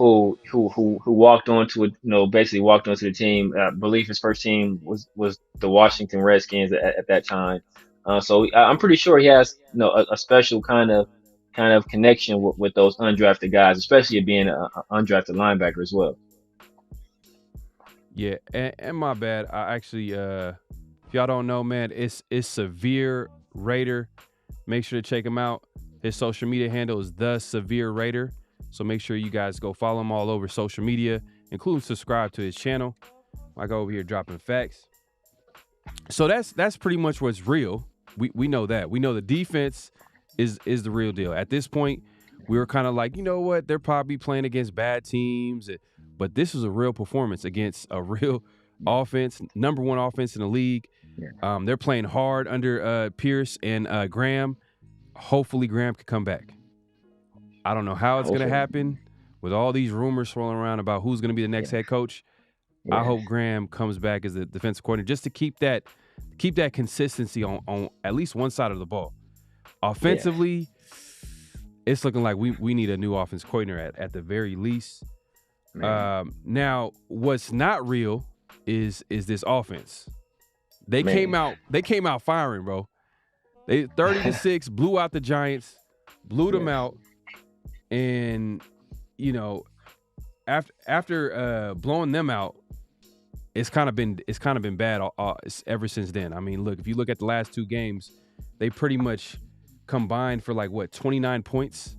who walked onto it, basically walked onto the team. I believe his first team was the Washington Redskins at that time. So I'm pretty sure he has a special kind of connection with those undrafted guys, especially it being a undrafted linebacker as well. Yeah, and my bad. I actually, if y'all don't know, man, it's Severe Raider. Make sure to check him out. His social media handle is The Severe Raider. So make sure you guys go follow him all over social media, including subscribe to his channel. I go over here dropping facts. So that's pretty much what's real. We know that. We know the defense is the real deal. At this point, we were kind of like, you know what? They're probably playing against bad teams, but this was a real performance against a real offense, number one offense in the league. Yeah. They're playing hard under Pierce and Graham. Hopefully Graham can come back. I don't know how it's going to happen with all these rumors swirling around about who's going to be the next head coach. I hope Graham comes back as the defensive coordinator just to keep that consistency on at least one side of the ball. Offensively, it's looking like we need a new offense coordinator at the very least. Now, what's not real is this offense. They came out firing, bro. They 30-6 blew out the Giants, blew them out, and after blowing them out, it's kind of been bad ever since then. I mean, look, if you look at the last two games, they pretty much combined for 29 points,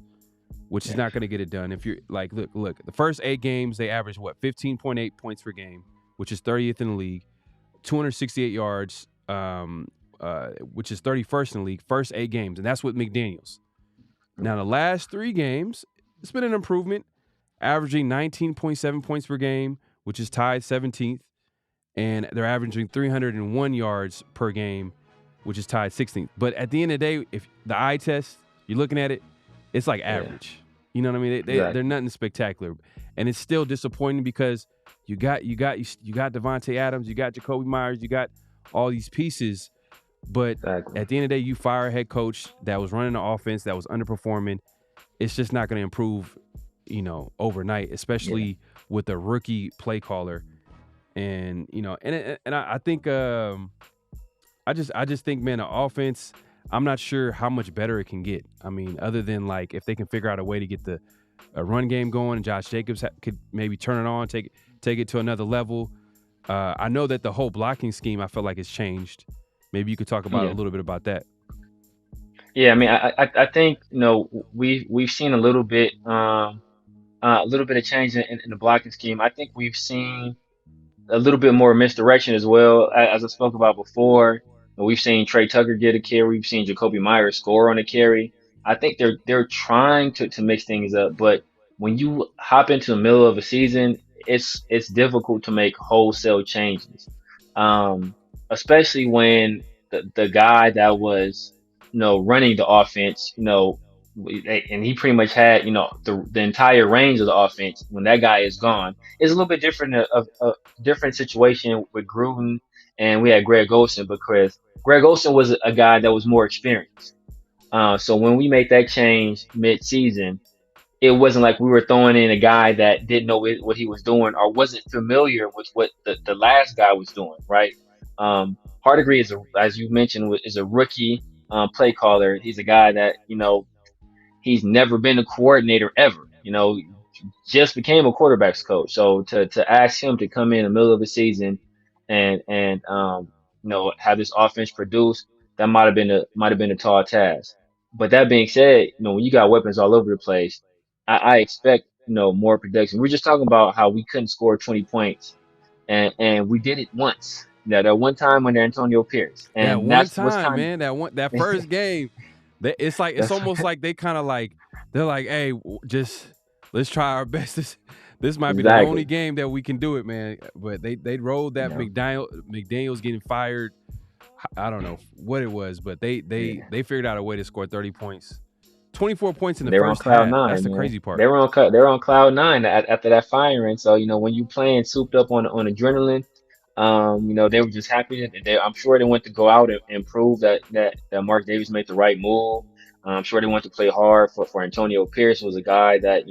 which is not going to get it done. If you're like, look, the first 8 games they averaged 15.8 points per game, which is 30th in the league, 268 yards, which is 31st in the league. First 8 games, and that's with McDaniels. Now the last 3 games, it's been an improvement, averaging 19.7 points per game, which is tied 17th. And they're averaging 301 yards per game, which is tied 16th. But at the end of the day, if the eye test, you're looking at it, it's like average. You know what I mean? They're nothing spectacular. And it's still disappointing because you got Devontae Adams, you got Jacoby Myers, you got all these pieces. But at the end of the day, you fire a head coach that was running the offense that was underperforming. It's just not going to improve, overnight, especially with a rookie play caller. And I think I just think, man, the offense, I'm not sure how much better it can get. I mean, other than if they can figure out a way to get a run game going, and Josh Jacobs could maybe turn it on, take it to another level. I know that the whole blocking scheme I feel like has changed. Maybe you could talk about a little bit about that. Yeah, I mean, I think we've seen a little bit of change in the blocking scheme. I think we've seen a little bit more misdirection as well. As I spoke about before, we've seen Trey Tucker get a carry. We've seen Jacoby Myers score on a carry. I think they're trying to mix things up, but when you hop into the middle of a season, it's difficult to make wholesale changes, especially when the guy that was running the offense, and he pretty much had the entire range of the offense. When that guy is gone, it's a little bit different of a different situation with Gruden, and we had Greg Olsen, because Greg Olsen was a guy that was more experienced. So when we made that change mid-season, it wasn't like we were throwing in a guy that didn't know what he was doing or wasn't familiar with what the last guy was doing, right? Hardigree as you mentioned, is a rookie play caller. He's a guy that he's never been a coordinator ever. Just became a quarterback's coach. So to ask him to come in the middle of the season and have this offense produce, that might have been a tall task. But that being said, when you got weapons all over the place, I expect more production. We're just talking about how we couldn't score 20 points, and we did it once. That one time under Antonio Pierce, and that first game. It's almost like they kind of they're like, hey, just let's try our best. This might be the only game that we can do it, man. But they rolled that McDaniels getting fired. I don't know what it was, but they figured out a way to score 30 points. 24 points in the first half. That's the crazy part. They were on cloud 9 after that firing. So when you playing souped up on adrenaline, they were just happy. I'm sure they went to go out and prove that Mark Davis made the right move. I'm sure they wanted to play hard for Antonio Pierce, was a guy that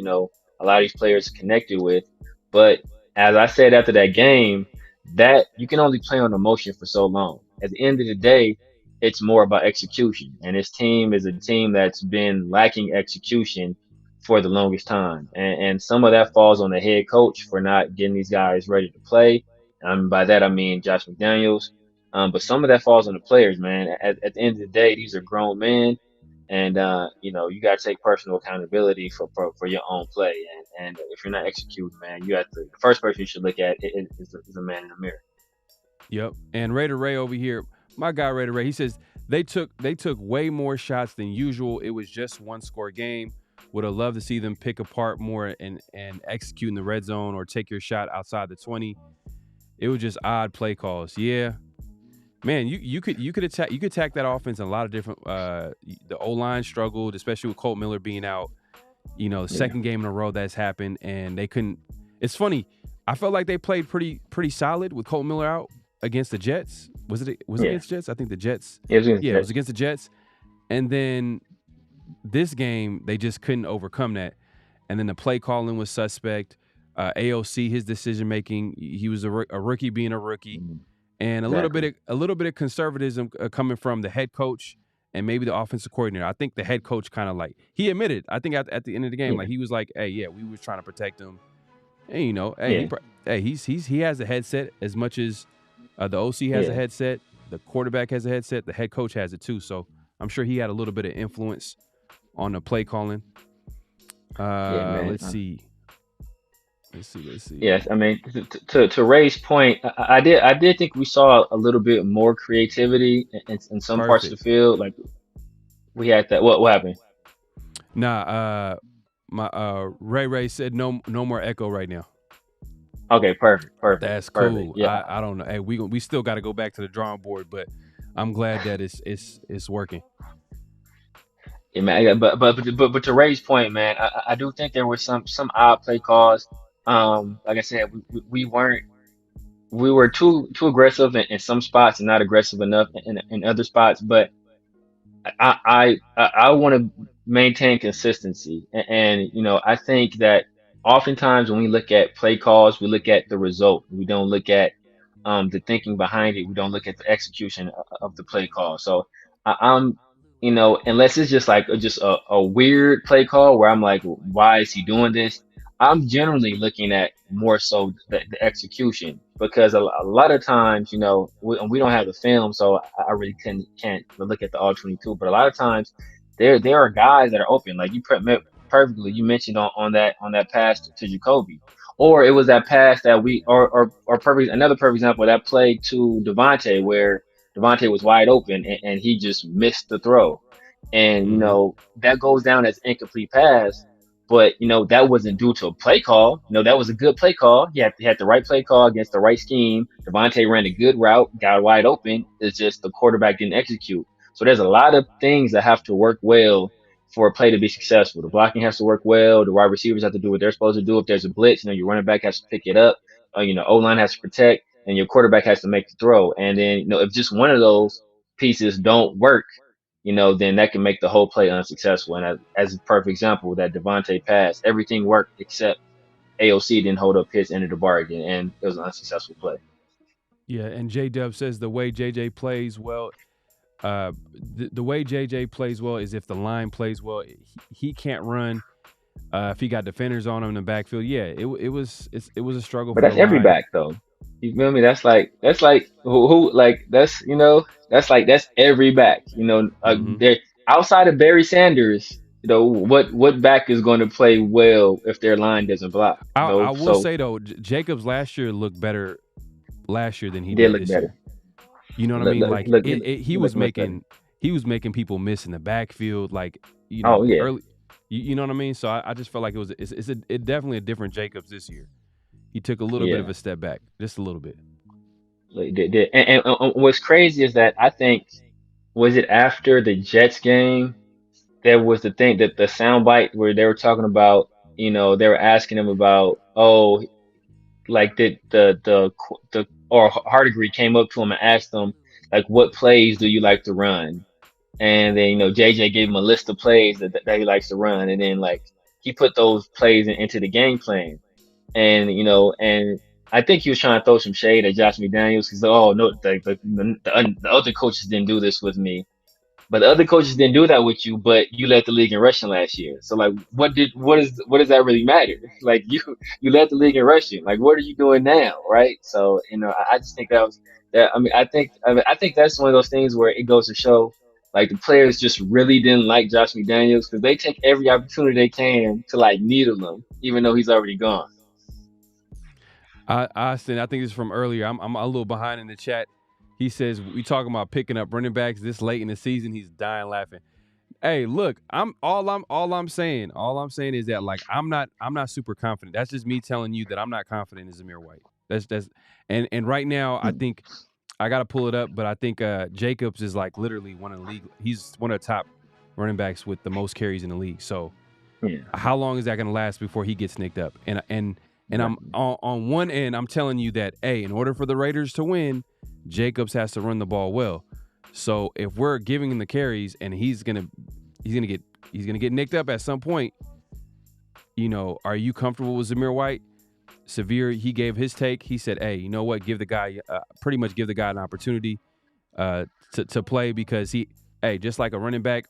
a lot of these players connected with. But as I said after that game, that you can only play on emotion for so long. At the end of the day, it's more about execution. And this team is a team that's been lacking execution for the longest time. And some of that falls on the head coach for not getting these guys ready to play. By that, I mean Josh McDaniels. But some of that falls on the players, man. At the end of the day, these are grown men. And, you got to take personal accountability for your own play. And if you're not executing, man, the first person you should look at is a man in the mirror. Yep. And Raider Ray over here, my guy Raider Ray, he says they took way more shots than usual. It was just one score game. Would have loved to see them pick apart more and execute in the red zone or take your shot outside the 20. It was just odd play calls. Yeah. Man, you could attack that offense in a lot of different the O-line struggled, especially with Colt Miller being out. The second game in a row that's happened and they couldn't. It's funny. I felt like they played pretty solid with Colt Miller out against the Jets. Was it against the Jets? I think the Jets. It was against the Jets. And then this game, they just couldn't overcome that. And then the play calling was suspect. AOC, his decision making, he was a rookie being a rookie, and a little bit of conservatism coming from the head coach and maybe the offensive coordinator. I think the head coach kind of he admitted. I think at the end of the game, he was like, "Hey, yeah, we was trying to protect him." And he has a headset as much as the OC has a headset. The quarterback has a headset. The head coach has it too. So I'm sure he had a little bit of influence on the play calling. Let's see. Yes, I mean to Ray's point, I did think we saw a little bit more creativity in some parts of the field. Like we had that. What happened? Nah, my Ray said no more echo right now. Okay, perfect. That's cool. Perfect. Yeah, I don't know. Hey, we still got to go back to the drawing board, but I'm glad that it's working. Yeah, man. But to Ray's point, man, I do think there were some odd play calls. Like I said, we were too aggressive in some spots and not aggressive enough in other spots. But I want to maintain consistency, and I think that oftentimes when we look at play calls, we look at the result. We don't look at the thinking behind it. We don't look at the execution of the play call. So I'm unless it's just like just a weird play call where I'm like, why is he doing this? I'm generally looking at more so the execution because a lot of times, we don't have the film, so I really can't look at the all 22. But a lot of times, there are guys that are open, like you perfectly. You mentioned on that pass to Jacoby, or it was that pass that another perfect example, that play to Devontae where Devontae was wide open and he just missed the throw, and that goes down as incomplete pass. But that wasn't due to a play call. That was a good play call. He had the right play call against the right scheme. Devontae ran a good route, got wide open. It's just the quarterback didn't execute. So there's a lot of things that have to work well for a play to be successful. The blocking has to work well. The wide receivers have to do what they're supposed to do. If there's a blitz, your running back has to pick it up. O-line has to protect, and your quarterback has to make the throw. And then if just one of those pieces don't work, then that can make the whole play unsuccessful. And as a perfect example, that Devontae pass, everything worked except AOC didn't hold up his end of the bargain, and it was an unsuccessful play. Yeah, and J-Dub says the way JJ plays well, the way JJ plays well is if the line plays well. He can't run if he got defenders on him in the backfield. Yeah, it was a struggle. But that's every back though. You feel me? That's like who like that's that's every back. They're outside of Barry Sanders. What back is going to play well if their line doesn't block? I will say though, Jacobs last year looked better than he did look this better. year. You know what I mean? He was making people miss in the backfield, early. You know what I mean? So I just felt like it's definitely a different Jacobs this year. He took a little bit of a step back, just a little bit. And what's crazy is that I think, was it after the Jets game, there was the thing that the soundbite where they were talking about, they were asking him about, like or Hardigree came up to him and asked him, like, what plays do you like to run? And then, JJ gave him a list of plays that he likes to run. And then, like, he put those plays into the game plan. And and I think he was trying to throw some shade at Josh McDaniels because, oh no, the other coaches didn't do this with me. But the other coaches didn't do that with you, but you led the league in rushing last year. So like, what does that really matter? Like you led the league in rushing. Like, what are you doing now, right? So I just think that was that. I think that's one of those things where it goes to show, like the players just really didn't like Josh McDaniels because they take every opportunity they can to like needle him, even though he's already gone. Austin, I think this is from earlier. I'm a little behind in the chat. He says we talking about picking up running backs this late in the season. He's dying laughing. Hey, look, I'm saying is that like I'm not super confident. That's just me telling you that I'm not confident in Zamir White. That's and right now I think I gotta pull it up, but I think Jacobs is like literally one of the league. He's one of the top running backs with the most carries in the league. So how long is that gonna last before he gets nicked up? And I'm on one end, I'm telling you that in order for the Raiders to win, Jacobs has to run the ball well. So if we're giving him the carries and he's gonna get nicked up at some point, are you comfortable with Zamir White? Severe, he gave his take. He said, "Hey, you know what? Give the guy pretty much give the guy an opportunity to play because just like a running back,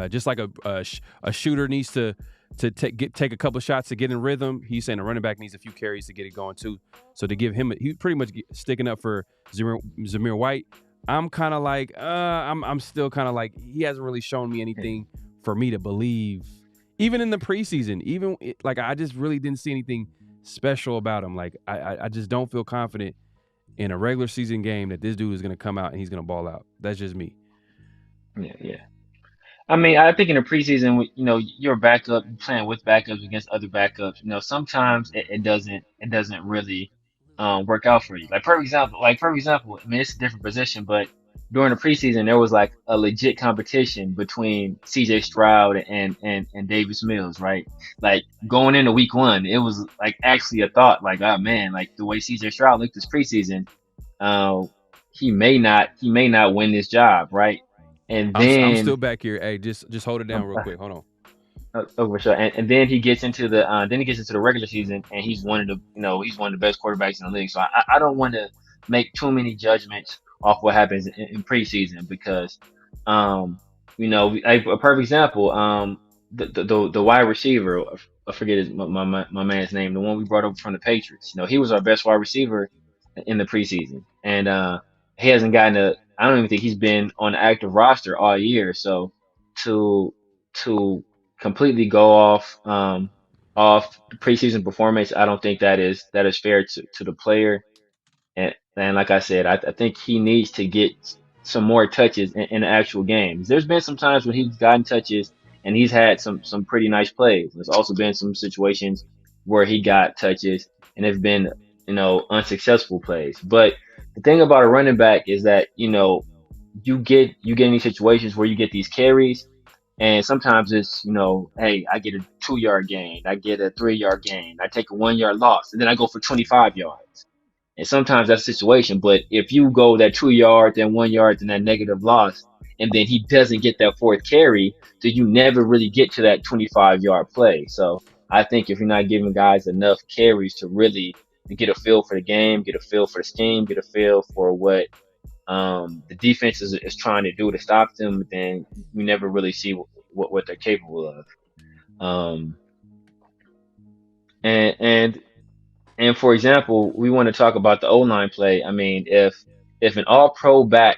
just like a shooter needs to take a couple of shots to get in rhythm. He's saying a running back needs a few carries to get it going too. So to give him, he pretty much sticking up for Zamir White. I'm kind of like, I'm still kind of like, he hasn't really shown me anything for me to believe. Even in the preseason, I just really didn't see anything special about him. Like, I just don't feel confident in a regular season game that this dude is going to come out and he's going to ball out. That's just me. Yeah. I mean, I think in the preseason, you're a backup, you're playing with backups against other backups. Sometimes it doesn't really work out for you. Like for example, I mean, it's a different position, but during the preseason, there was like a legit competition between C.J. Stroud and Davis Mills, right? Like going into week one, it was like actually a thought, like, oh man, like the way C.J. Stroud looked this preseason, uh, he may not win this job, right? And I'm then still back here. Hey, just hold it down real quick. Hold on. for sure. And then he gets into the regular season, and he's one of the best quarterbacks in the league. So I don't want to make too many judgments off what happens in preseason because, like a perfect example, the wide receiver, I forget my man's name, the one we brought over from the Patriots. He was our best wide receiver in the preseason, and he hasn't gotten a. I don't even think he's been on the active roster all year. So to to completely go off the preseason performance, I don't think that is fair to the player. And like I said, I think he needs to get some more touches in the actual games. There's been some times when he's gotten touches and he's had some pretty nice plays. There's also been some situations where he got touches and it's been unsuccessful plays. But the thing about a running back is that you get in these situations where you get these carries and sometimes it's, hey, I get a 2 yard gain, I get a 3 yard gain, I take a 1 yard loss, and then I go for 25 yards. And sometimes that's the situation. But if you go that 2 yard, then 1 yard, then that negative loss, and then he doesn't get that fourth carry, so you never really get to that 25-yard play. So I think if you're not giving guys enough carries to really get a feel for the game, get a feel for the scheme, get a feel for what the defense is trying to do to stop them, then we never really see what they're capable of. Um, and and and for example, we want to talk about the O line play. I mean, if an All Pro back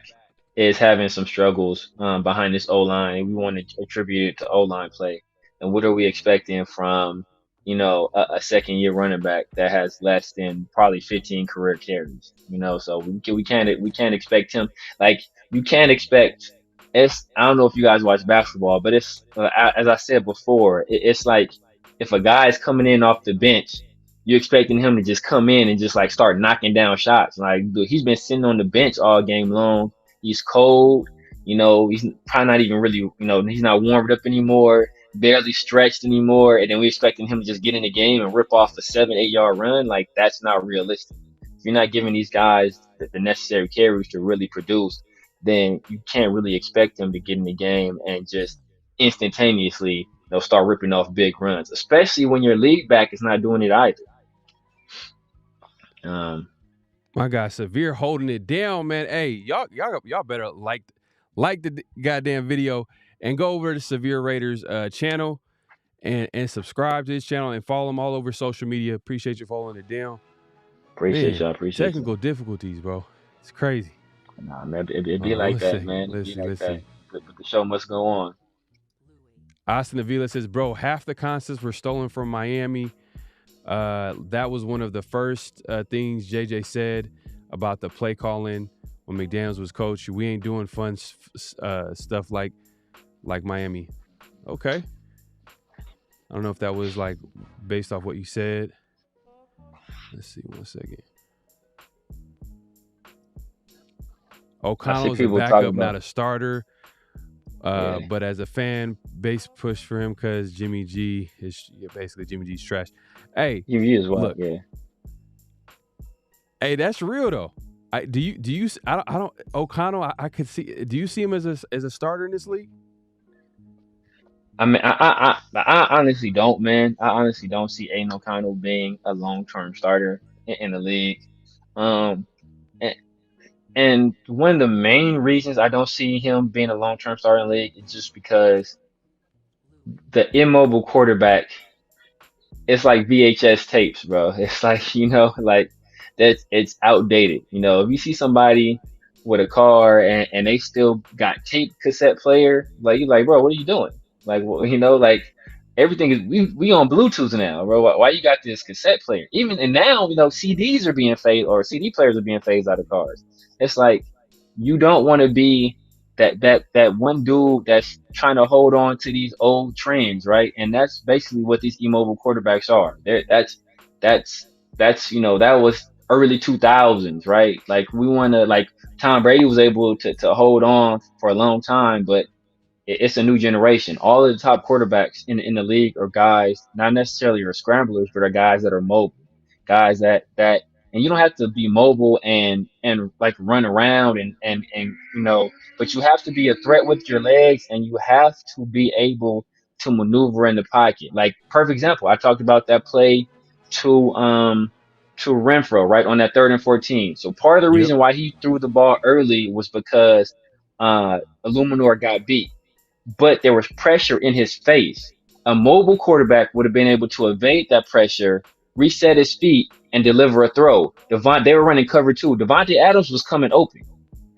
is having some struggles behind this O line, we want to attribute it to O line play. And what are we expecting from a second year running back that has less than probably 15 career carries? So we can't expect him, like, you can't expect. I don't know if you guys watch basketball, but it's as I said before, it's like if a guy is coming in off the bench, you're expecting him to just come in and just like start knocking down shots. Like, dude, he's been sitting on the bench all game long. He's cold. He's probably not even really, he's not warmed up anymore, barely stretched anymore. And then we're expecting him to just get in the game and rip off a 7, 8 yard run. Like, that's not realistic. If you're not giving these guys the necessary carries to really produce, then you can't really expect them to get in the game and just instantaneously they'll start ripping off big runs, especially when your lead back is not doing it either. My guy Severe holding it down, man. Hey, y'all better like the goddamn video and go over to Severe Raiders channel and subscribe to his channel and follow him all over social media. Appreciate you following it down. Appreciate y'all. Technical difficulties, bro. It's crazy. Nah, man, it'd be like that, man. It'd be like that. But the show must go on. Austin Avila says, bro, half the concepts were stolen from Miami. That was one of the first things JJ said about the play calling when McDaniels was coach. We ain't doing fun stuff like Miami. Okay. I don't know if that was like based off what you said. Let's see, 1 second. O'Connell is a backup, not a starter. But as a fan base push for him because Jimmy G is basically Jimmy G's trash. Hey, you as well. Look, hey, that's real though. I don't O'Connell. I could see. Do you see him as a starter in this league? I mean, I honestly don't, man. I honestly don't see Aiden O'Connell being a long-term starter in the league. And, and one of the main reasons I don't see him being a long-term starter in the league is just because the immobile quarterback, it's like VHS tapes, bro. It's like, like it's outdated. If you see somebody with a car and they still got tape cassette player, like you're like, bro, what are you doing? Like, like everything is we on Bluetooth now, bro. Why you got this cassette player? And now, CDs are being phased, or CD players are being phased out of cars. It's like you don't want to be that one dude that's trying to hold on to these old trends, right? And that's basically what these immobile quarterbacks are. That's that was early 2000s, right? Like we want to, like Tom Brady was able to hold on for a long time, but it's a new generation. All of the top quarterbacks in the league are guys, not necessarily are scramblers, but are guys that are mobile, guys that and you don't have to be mobile and like run around and but you have to be a threat with your legs, and you have to be able to maneuver in the pocket. Like, perfect example, I talked about that play to Renfro, right, on that 3rd and 14. So part of the reason why he threw the ball early was because Illuminor got beat, but there was pressure in his face. A mobile quarterback would have been able to evade that pressure, reset his feet, and deliver a throw. They were running cover 2. Devontae Adams was coming open.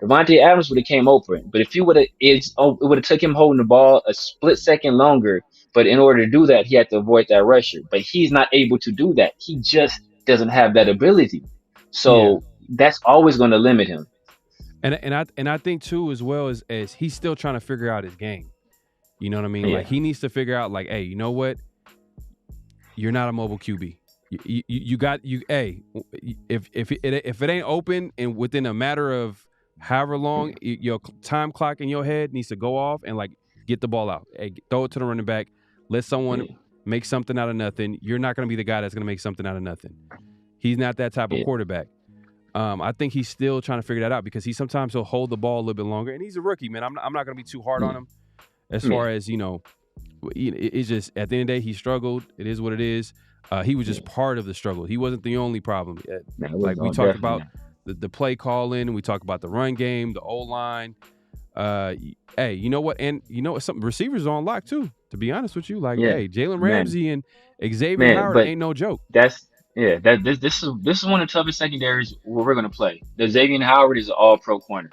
Devontae Adams would have came open, but if he would have, it would have took him holding the ball a split second longer. But in order to do that, he had to avoid that rusher. But he's not able to do that. He just doesn't have that ability. So that's always going to limit him. And I think too, as well as he's still trying to figure out his game. You know what I mean? Yeah. Like, he needs to figure out, like, hey, you know what? You're not a mobile QB. Hey, if it ain't open and within a matter of however long, your time clock in your head needs to go off and like get the ball out. Hey, throw it to the running back. Let someone make something out of nothing. You're not going to be the guy that's going to make something out of nothing. He's not that type of quarterback. I think he's still trying to figure that out because he'll hold the ball a little bit longer, and he's a rookie, man. I'm not going to be too hard on him as far as, it's just at the end of the day, he struggled. It is what it is. He was just part of the struggle. He wasn't the only problem. Like we talked about the play calling, we talked about the run game, the O-line. Hey, you know what? And you know what? Some receivers are on lock too, to be honest with you. Like, hey, Jalen Ramsey and Xavier Howard ain't no joke. This is one of the toughest secondaries where we're gonna play. The Xavier Howard is an all-pro corner.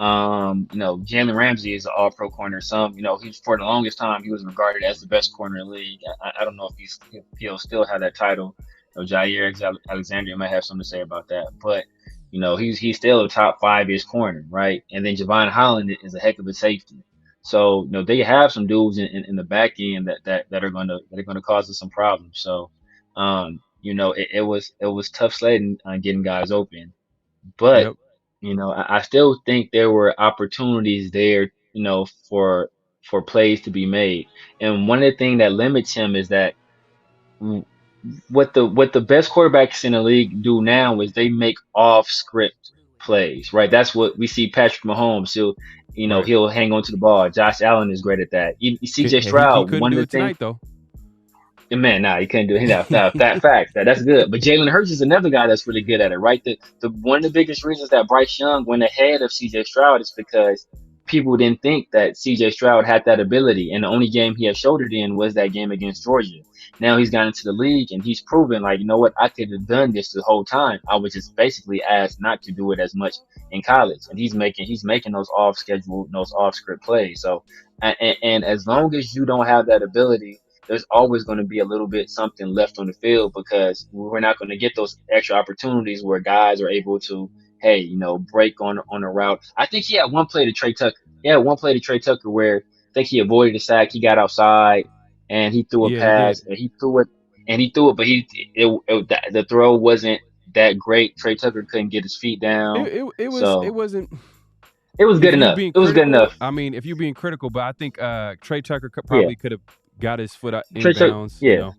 Jalen Ramsey is an all-pro corner. He's, for the longest time, he was regarded as the best corner in the league. I don't know if he'll still have that title. Jair Alexander might have something to say about that, but he's still a top 5-ish corner, right? And then Javon Holland is a heck of a safety. So they have some dudes in the back end that are gonna cause us some problems. So it was tough sledding on getting guys open, but. I still think there were opportunities there, for plays to be made. And one of the things that limits him is that what the best quarterbacks in the league do now is they make off script plays, right? That's what we see Patrick Mahomes. Right. He'll hang on to the ball. Josh Allen is great at that. CJ He Stroud, couldn't one of do the it things, tonight though. man, nah, he couldn't do it. Facts. That's good. But Jalen Hurts is another guy that's really good at it, right? The one of the biggest reasons that Bryce Young went ahead of CJ Stroud is because people didn't think that CJ Stroud had that ability, and the only game he had showed it in was that game against Georgia. Now he's got into the league and he's proven, like, you know what, I could have done this the whole time. I was just basically asked not to do it as much in college, and he's making those off schedule, those off script plays. So, and as long as you don't have that ability, there's always going to be a little bit something left on the field, because we're not going to get those extra opportunities where guys are able to, hey, break on a route. I think he had one play to Trey Tucker. Yeah, one play to Trey Tucker where I think he avoided a sack. He got outside and he threw a Yeah, he did. pass and he threw it, but the throw wasn't that great. Trey Tucker couldn't get his feet down, It so wasn't. it was good If you enough. being It was good critical, enough. I mean, if you're being critical, but I think Trey Tucker Yeah, probably could have got his foot out Trey Tucker. inbounds, Yeah,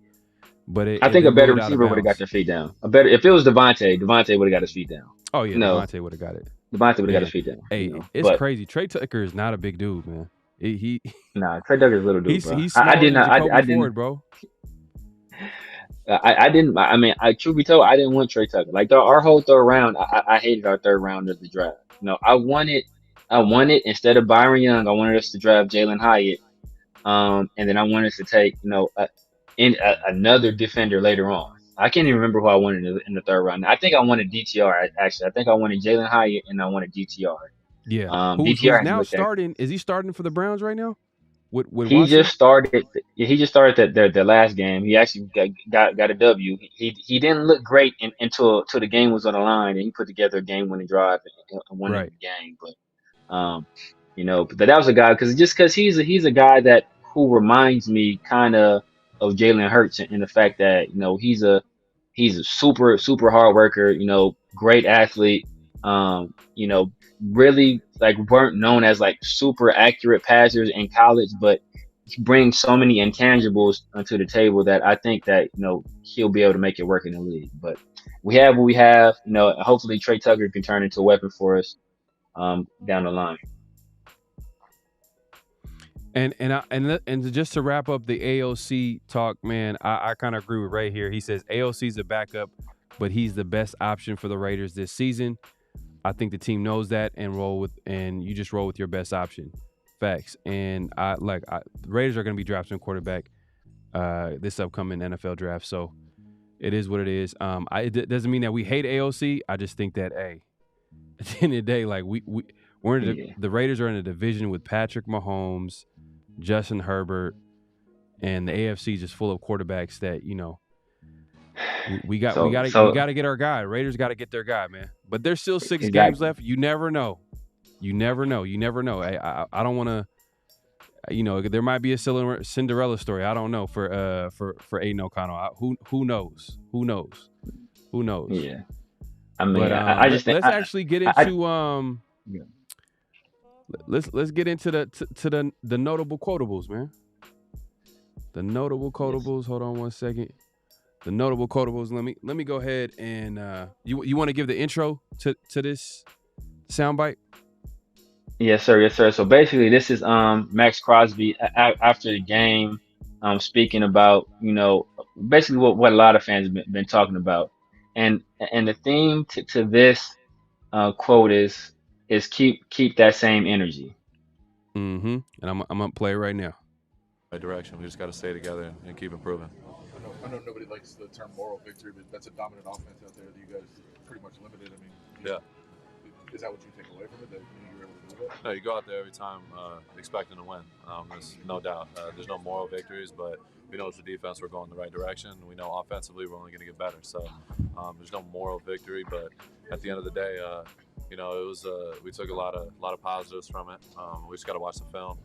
but I think they a better ruled it out of receiver would have got bounds. their feet down. A better If it was Devontae would have got his feet down. Oh yeah, No, Devontae would have got it. Devontae would have got Man, his feet down. hey, it's But crazy. Trey Tucker is not a big dude, man. He nah, Trey Tucker's a little dude, bro. he's I smaller did than not. I Jacoby didn't. Ford, bro. I didn't. I mean, truth be told, I didn't want Trey Tucker. Like our whole third round, I hated our third round of the draft. I wanted instead of Byron Young, I wanted us to draft Jalen Hyatt. And then I wanted to take, another defender later on. I can't even remember who I wanted in the third round. I think I wanted DTR actually. I think I wanted Jalen Hyatt and I wanted DTR. Yeah, DTR who's hasn't now looked that. starting? Is he starting for the Browns right now with He Watson? just started. He just started the last game. He actually got a W. He didn't look great until the game was on the line, and he put together a game winning drive and won the Right. game. But that was a guy because he's a guy that who reminds me kind of Jalen Hurts in the fact that he's a super hard worker. Great athlete. Really like weren't known as like super accurate passers in college, but he brings so many intangibles onto the table that I think that he'll be able to make it work in the league. But we have what we have. Hopefully Trey Tucker can turn into a weapon for us down the line. And just to wrap up the AOC talk, man, I kind of agree with Ray here. He says AOC's a backup, but he's the best option for the Raiders this season. I think the team knows that and you just roll with your best option. Facts. And the Raiders are going to be drafting a quarterback this upcoming NFL draft, so it is what it is. It doesn't mean that we hate AOC. I just think that at the end of the day, like we're in the Raiders are in a division with Patrick Mahomes, Justin Herbert, and the AFC just full of quarterbacks that we got to get our guy. Raiders got to get their guy, man. But there's still 6 games left. You never know. I don't want to. There might be a Cinderella story. I don't know for Aiden O'Connell. Who knows? Yeah. I mean, but I just think let's actually get into Let's get into the notable quotables, man. The notable quotables. Yes. Hold on one second. The notable quotables. Let me go ahead and you want to give the intro to this soundbite? Yes, sir. So basically, this is Max Crosby after the game, speaking about basically what a lot of fans have been talking about, and the theme to this quote is keep that same energy. Mm-hmm. And I'm gonna play it right now. Right direction. We just got to stay together and keep improving. I know nobody likes the term moral victory, but that's a dominant offense out there that you guys pretty much limited. I mean, is that what you take away from it, that you were able to do that? No, you go out there every time expecting to win. There's no doubt. There's no moral victories, but we know as a defense we're going the right direction. We know offensively we're only going to get better. So there's no moral victory, but at the end of the day, it was we took a lot of positives from it. We just got to watch the film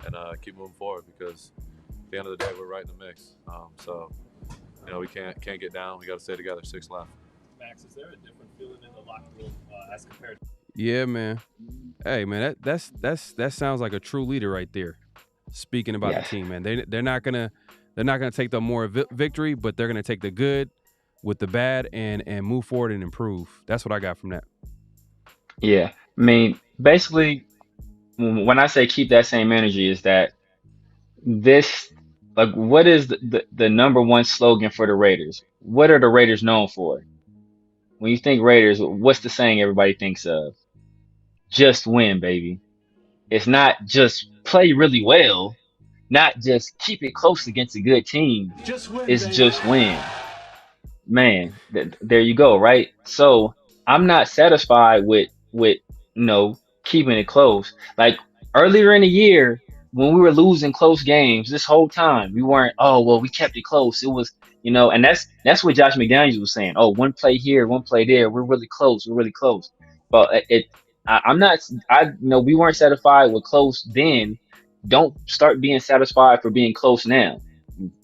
and keep moving forward, because at the end of the day we're right in the mix. We can't get down. We got to stay together. 6 left. Max, is there a different feeling in the locker room as compared to? Yeah, man. Hey, man, that sounds like a true leader right there. Speaking about the team, man. They're not gonna take the more victory, but they're gonna take the good with the bad and move forward and improve. That's what I got from that. Yeah. I mean, basically, when I say keep that same energy, is that this, like, what is the number one slogan for the Raiders? What are the Raiders known for? When you think Raiders, what's the saying everybody thinks of? Just win, baby. It's not just play really well, not just keep it close against a good team. It's just win. Man, there you go, right? So I'm not satisfied with keeping it close. Like earlier in the year when we were losing close games, this whole time we weren't. Oh well, we kept it close. It was and that's what Josh McDaniels was saying. Oh, one play here, one play there. We're really close. We're really close. But I'm not. We weren't satisfied with close then. Don't start being satisfied for being close now.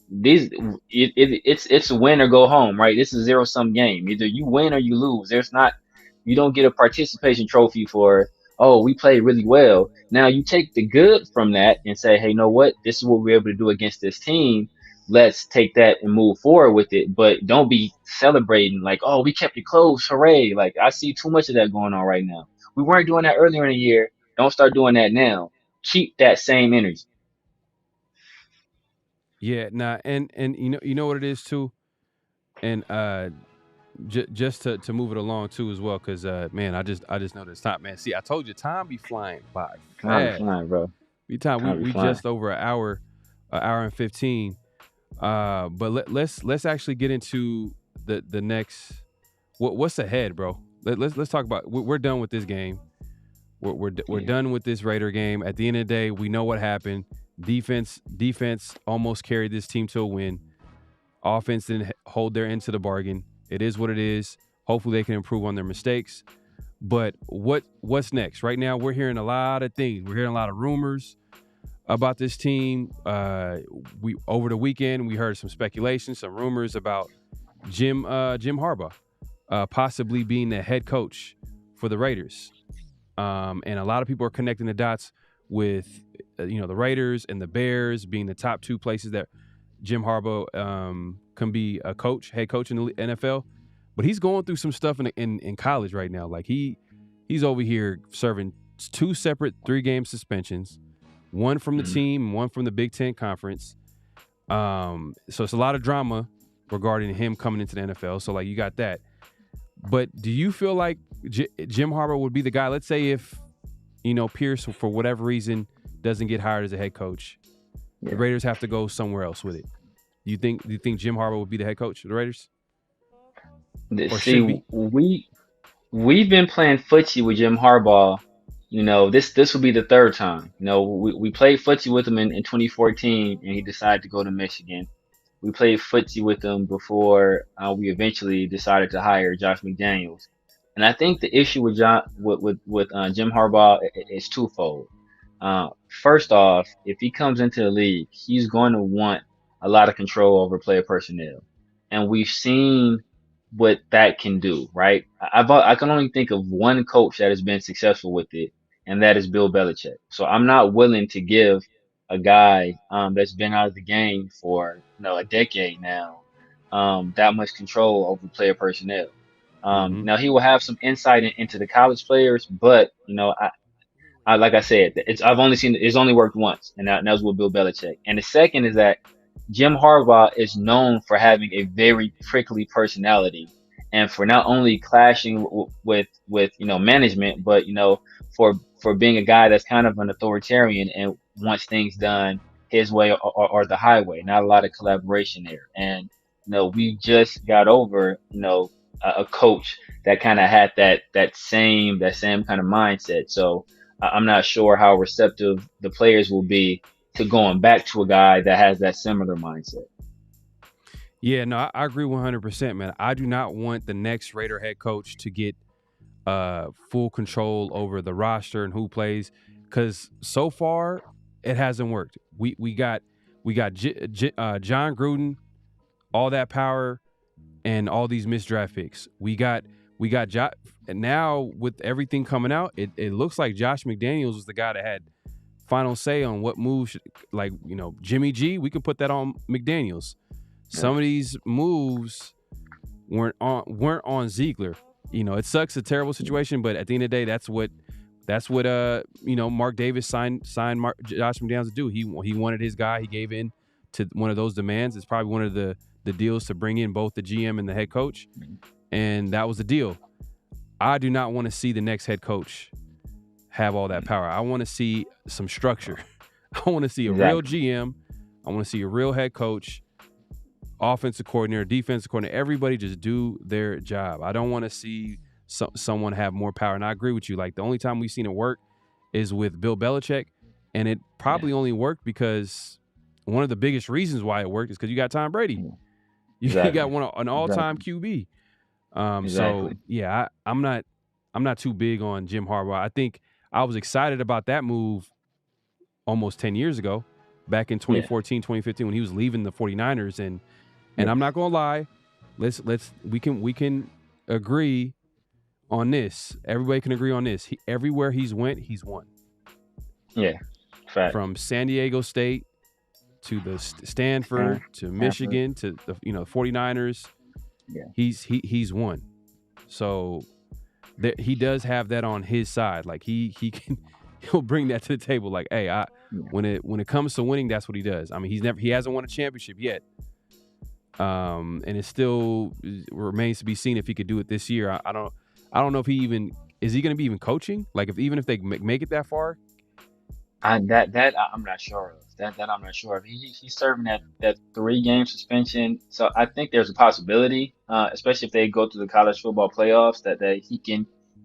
It's a win or go home, right? It's a zero sum game. Either you win or you lose. You don't get a participation trophy for, oh, we played really well. Now you take the good from that and say, hey, you know what? This is what we're able to do against this team. Let's take that and move forward with it. But don't be celebrating like, oh, we kept it close, hooray! Like I see too much of that going on right now. We weren't doing that earlier in the year. Don't start doing that now. Keep that same energy. Yeah, nah, and you know what it is too, and just to move it along too as well, because man, I just noticed time, man. See, I told you, time be flying by Time be fast. flying, bro. We Time be we flying. just over an hour and 15. But let's actually get into the next. What's ahead, bro? Let's talk about. We're done with this game. We're done with this Raider game. At the end of the day, we know what happened. Defense almost carried this team to a win. Offense didn't hold their end to the bargain. It is what it is. Hopefully they can improve on their mistakes. But what's next? Right now we're hearing a lot of things. We're hearing a lot of rumors about this team. We over the weekend we heard some speculation, some rumors about Jim Harbaugh possibly being the head coach for the Raiders. And a lot of people are connecting the dots with the Raiders and the Bears being the top two places that Jim Harbaugh can be a head coach in the NFL. But he's going through some stuff in college right now. Like he's over here serving 2 separate 3-game suspensions, one from the team, one from the Big Ten Conference. So it's a lot of drama regarding him coming into the NFL. So like you got that. But do you feel like Jim Harbaugh would be the guy? Let's say if Pierce for whatever reason doesn't get hired as a head coach, the Raiders have to go somewhere else with it. Do you think Jim Harbaugh would be the head coach of the Raiders? Or See, we've been playing footsie with Jim Harbaugh. This will be the third time. We played footsie with him in 2014, and he decided to go to Michigan. We played footsie with him before we eventually decided to hire Josh McDaniels. And I think the issue with Jim Harbaugh is twofold. First off, if he comes into the league, he's going to want a lot of control over player personnel, and we've seen what that can do, right? I can only think of one coach that has been successful with it, and that is Bill Belichick. So I'm not willing to give a guy that's been out of the game for a decade now that much control over player personnel. Now he will have some insight into the college players, but I like I said, it's only worked once, and that was with Bill Belichick. And the second is that Jim Harbaugh is known for having a very prickly personality, and for not only clashing with management, but for being a guy that's kind of an authoritarian and wants things done his way or the highway. Not a lot of collaboration there. And we just got over a coach that kind of had that same kind of mindset. So I'm not sure how receptive the players will be to going back to a guy that has that similar mindset. Yeah, no, I agree 100%, man. I do not want the next Raider head coach to get full control over the roster and who plays, because so far it hasn't worked. We got John Gruden, all that power, and all these missed draft picks. We got and now with everything coming out, it looks like Josh McDaniels was the guy that had final say on what moves. Jimmy G, we can put that on McDaniels. Some of these moves weren't on Ziegler. it sucks, a terrible situation, but at the end of the day, that's what Mark Davis signed Josh McDaniels to do. He wanted his guy. He gave in to one of those demands. It's probably one of the deals to bring in both the GM and the head coach, and that was the deal. I do not want to see the next head coach have all that power. I want to see some structure. I want to see a real GM. I want to see a real head coach, offensive coordinator, defensive coordinator. Everybody just do their job. I don't want to see someone have more power. And I agree with you. Like, the only time we've seen it work is with Bill Belichick, and it probably only worked because one of the biggest reasons why it worked is because you got Tom Brady. You got an all-time QB. So yeah, I'm not too big on Jim Harbaugh. I think I was excited about that move almost 10 years ago, back in 2014, 2015, when he was leaving the 49ers. And I'm not gonna lie, we can agree on this. Everybody can agree on this. Everywhere he's went, he's won. Yeah, fact. From San Diego State to the Stanford to Michigan to the 49ers. Yeah. He's won. So he does have that on his side. Like he'll bring that to the table. Like, hey, when it comes to winning, that's what he does. I mean, he hasn't won a championship yet. And it still remains to be seen if he could do it this year. I don't know if is he going to be even coaching? Like, if they make it that far? That I'm not sure of. That I'm not sure of. He's serving that 3-game suspension, so I think there's a possibility, especially if they go to the college football playoffs, that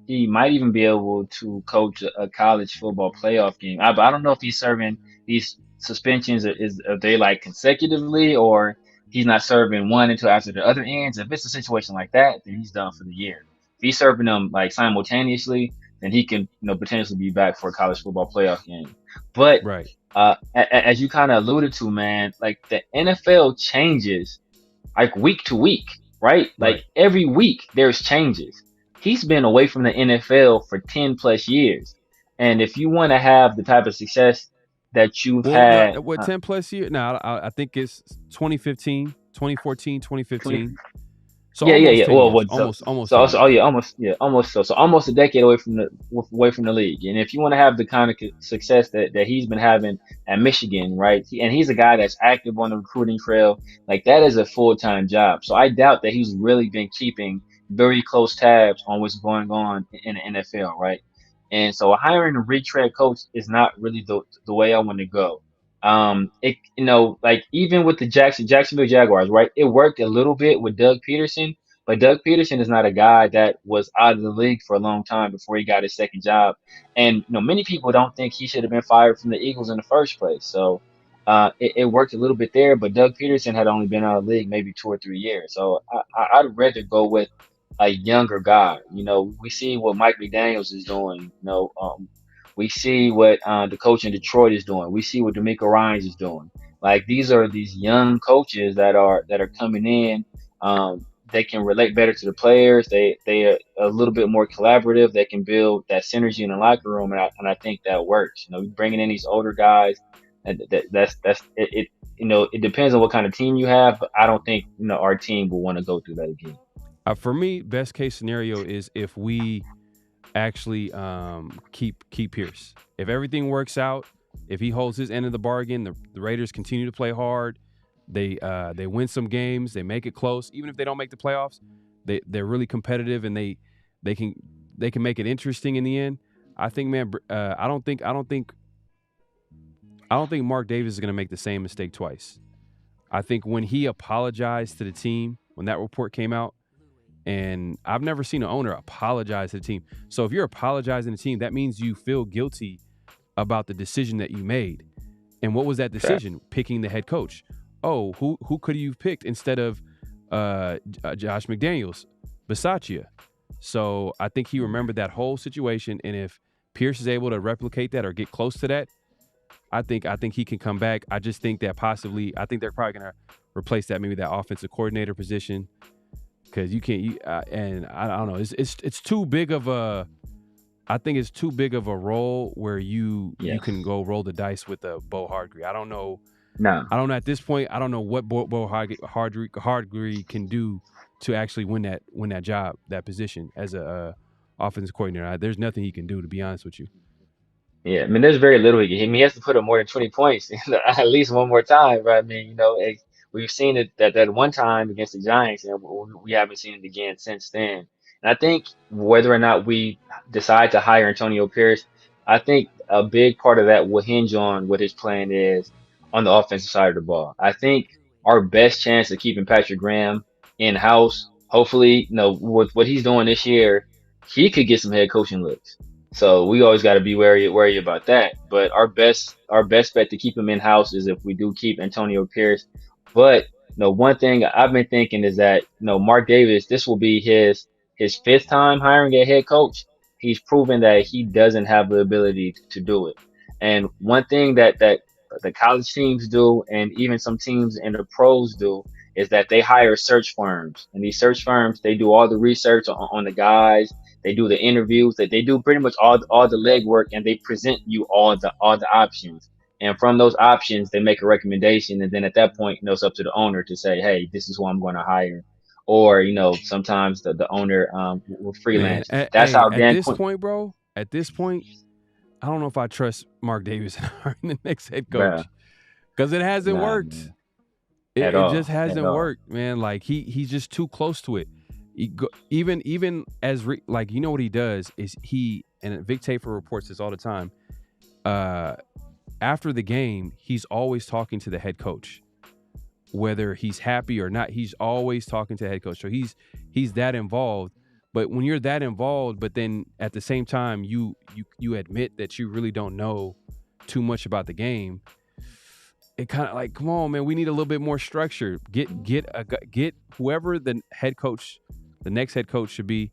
he might even be able to coach a college football playoff game. But I don't know if he's serving these suspensions. Are they like consecutively, or he's not serving one until after the other ends? If it's a situation like that, then he's done for the year. If he's serving them like simultaneously, then he can potentially be back for a college football playoff game. But right. As you kind of alluded to, man, like the NFL changes like week to week, right? Like every week there's changes. He's been away from the NFL for 10 plus years. And if you want to have the type of success that you've had. 10 plus years? No, I think it's 2015, 2014, 2015. So yeah. Well, almost. Almost. So almost a decade away from the league. And if you want to have the kind of success that he's been having at Michigan, right? And he's a guy that's active on the recruiting trail. Like, that is a full-time job. So I doubt that he's really been keeping very close tabs on what's going on in the NFL, right? And so hiring a retread coach is not really the way I want to go. Like even with the Jacksonville Jaguars, right? It worked a little bit with Doug Peterson, but Doug Peterson is not a guy that was out of the league for a long time before he got his second job. And, many people don't think he should have been fired from the Eagles in the first place. So, it worked a little bit there, but Doug Peterson had only been out of the league maybe 2 or 3 years. So I'd rather go with a younger guy. We see what Mike McDaniels is doing, we see what the coach in Detroit is doing. We see what DeMeco Ryans is doing. Like, these are these young coaches that are coming in. They can relate better to the players. They are a little bit more collaborative. They can build that synergy in the locker room, and I think that works. Bringing in these older guys, that's it. It depends on what kind of team you have, but I don't think our team will want to go through that again. For me, best case scenario is if we actually keep Pierce. If everything works out, if he holds his end of the bargain, the Raiders continue to play hard. They win some games, they make it close. Even if they don't make the playoffs, they're really competitive, and they can make it interesting in the end. I think, man, I don't think Mark Davis is going to make the same mistake twice. I think when he apologized to the team, when that report came out, and I've never seen an owner apologize to the team. So if you're apologizing to the team, that means you feel guilty about the decision that you made. And what was that decision? Picking the head coach. Oh, who could you have picked instead of Josh McDaniels? Bisaccia. So I think he remembered that whole situation. And if Pierce is able to replicate that or get close to that, I think he can come back. I just think that I think they're probably going to replace that, maybe that offensive coordinator position. Because you can't, and I don't know. It's too big of a. I think it's too big of a role where you can go roll the dice with a Bo Hardgree. I don't know No. I don't know at this point. I don't know what Bo Hardgree can do to actually win that job, that position as a offensive coordinator. There's nothing he can do, to be honest with you. Yeah, I mean, there's very little he can. I mean, he has to put up more than 20 points at least one more time, right? I mean, we've seen it that one time against the Giants, and we haven't seen it again since then. And I think whether or not we decide to hire Antonio Pierce, I think a big part of that will hinge on what his plan is on the offensive side of the ball. I think our best chance of keeping Patrick Graham in house, hopefully, with what he's doing this year, he could get some head coaching looks. So we always got to be wary about that. But our best bet to keep him in house is if we do keep Antonio Pierce. But one thing I've been thinking is that Mark Davis, this will be his fifth time hiring a head coach. He's proven that he doesn't have the ability to do it. And one thing that the college teams do, and even some teams in the pros do, is that they hire search firms. And these search firms, they do all the research on the guys. They do the interviews. That they do pretty much all the legwork, and they present you all the options. And from those options, they make a recommendation, and then at that point, it's up to the owner to say, "Hey, this is who I'm going to hire." Or sometimes the owner will Man, freelance. That's how at Dan this Quinn. point, bro. At this point, I don't know if I trust Mark Davis in the next head coach Bruh, because it hasn't nah, worked. man. It At just all, at hasn't all. worked, man. Like he's just too close to it. Even as like what he does is and Vic Tafur reports this all the time. After the game, he's always talking to the head coach, whether he's happy or not. He's always talking to the head coach, so he's that involved. But when you're that involved, but then at the same time you admit that you really don't know too much about the game, it kind of like, come on, man, we need a little bit more structure. Get whoever the head coach, the next head coach should be.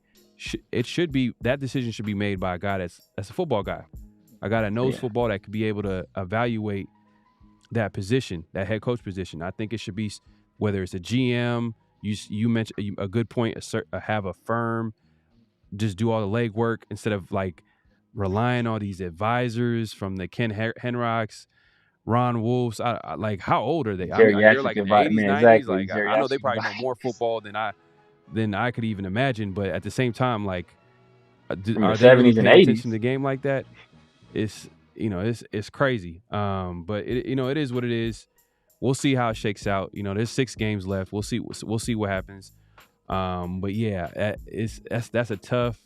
That decision should be made by a guy that's a football guy, a guy that knows Yeah. football, that could be able to evaluate that position, that head coach position. I think it should be whether it's a GM. You mentioned a good point. Have a firm, just do all the legwork instead of like relying on these advisors from the Ken Henrocks, Ron Wolves. Like, how old are they? They're like Geriatric in the 80s, environment, 90s. exactly. Like, I know they Geriatric probably know more football than I could even imagine. But at the same time, like, from the are they really 70s and paying attention 80s. to the game like that? It's crazy. But it is what it is. We'll see how it shakes out. There's 6 games left. We'll see what happens. But yeah, that's a tough,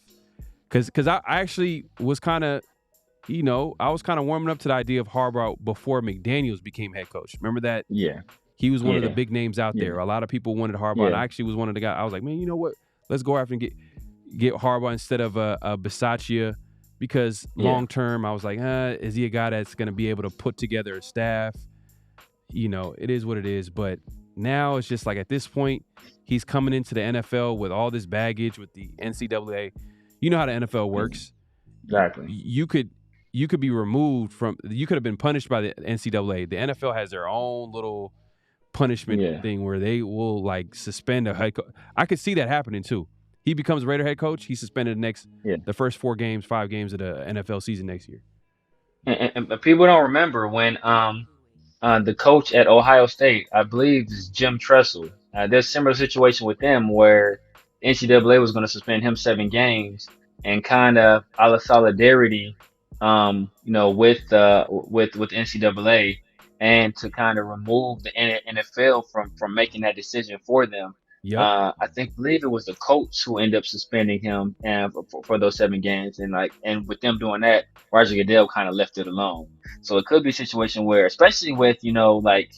because I actually was kind of, I was kind of warming up to the idea of Harbaugh before McDaniels became head coach. Remember that? Yeah, He was one of the yeah, big names out yeah, there. A lot of people wanted Harbaugh, and I yeah, actually was one of the guys. I was like, man, you know what? Let's go after and get Harbaugh instead of a Bisaccia, because yeah. long term, I was like, is he a guy that's going to be able to put together a staff? It is what it is. But now it's just like, at this point, he's coming into the NFL with all this baggage with the NCAA. You know how the NFL works. Exactly. You could be removed from. You could have been punished by the NCAA. The NFL has their own little punishment Yeah, thing where they will like suspend a head coach. I could see that happening too. He becomes Raider head coach. He's suspended yeah. the first 5 games of the NFL season next year. And people don't remember when the coach at Ohio State, I believe, is Jim Tressel. There's a similar situation with them where NCAA was going to suspend him 7 games, and kind of out of solidarity, with NCAA, and to kind of remove the NFL from making that decision for them. Yep. Believe it was the coach who ended up suspending him and for those 7 games, and with them doing that, Roger Goodell kind of left it alone. So it could be a situation where, especially with like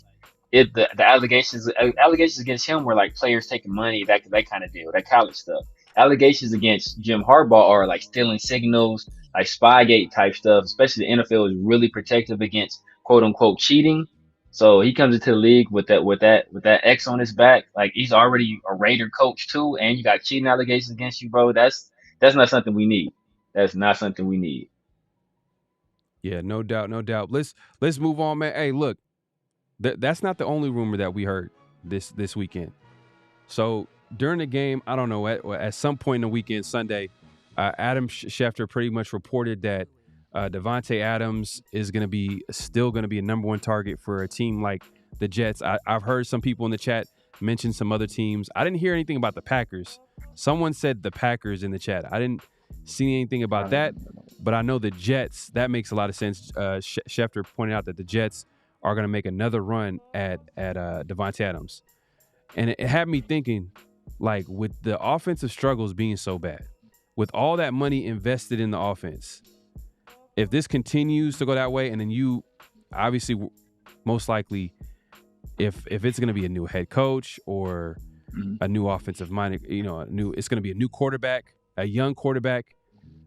if the allegations against him were like players taking money, that kind of deal, that college stuff. Allegations against Jim Harbaugh are like stealing signals, like Spygate type stuff. Especially the NFL is really protective against quote unquote cheating. So he comes into the league with that X on his back. Like, he's already a Raider coach too, and you got cheating allegations against you, bro. That's not something we need. That's not something we need. Yeah, no doubt. Let's move on, man. Hey, look, that's not the only rumor that we heard this weekend. So during the game, I don't know, at some point in the weekend, Sunday, Adam Schefter pretty much reported that Devontae Adams is still going to be a number one target for a team like the Jets. I've heard some people in the chat mention some other teams. I didn't hear anything about the Packers. Someone said the Packers in the chat. I didn't see anything about that, but I know the Jets. That makes a lot of sense. Schefter pointed out that the Jets are going to make another run at Devontae Adams, and it had me thinking, like, with the offensive struggles being so bad, with all that money invested in the offense, if this continues to go that way, and then you obviously most likely, if it's going to be a new head coach or a new offensive mind, it's going to be a new quarterback, a young quarterback.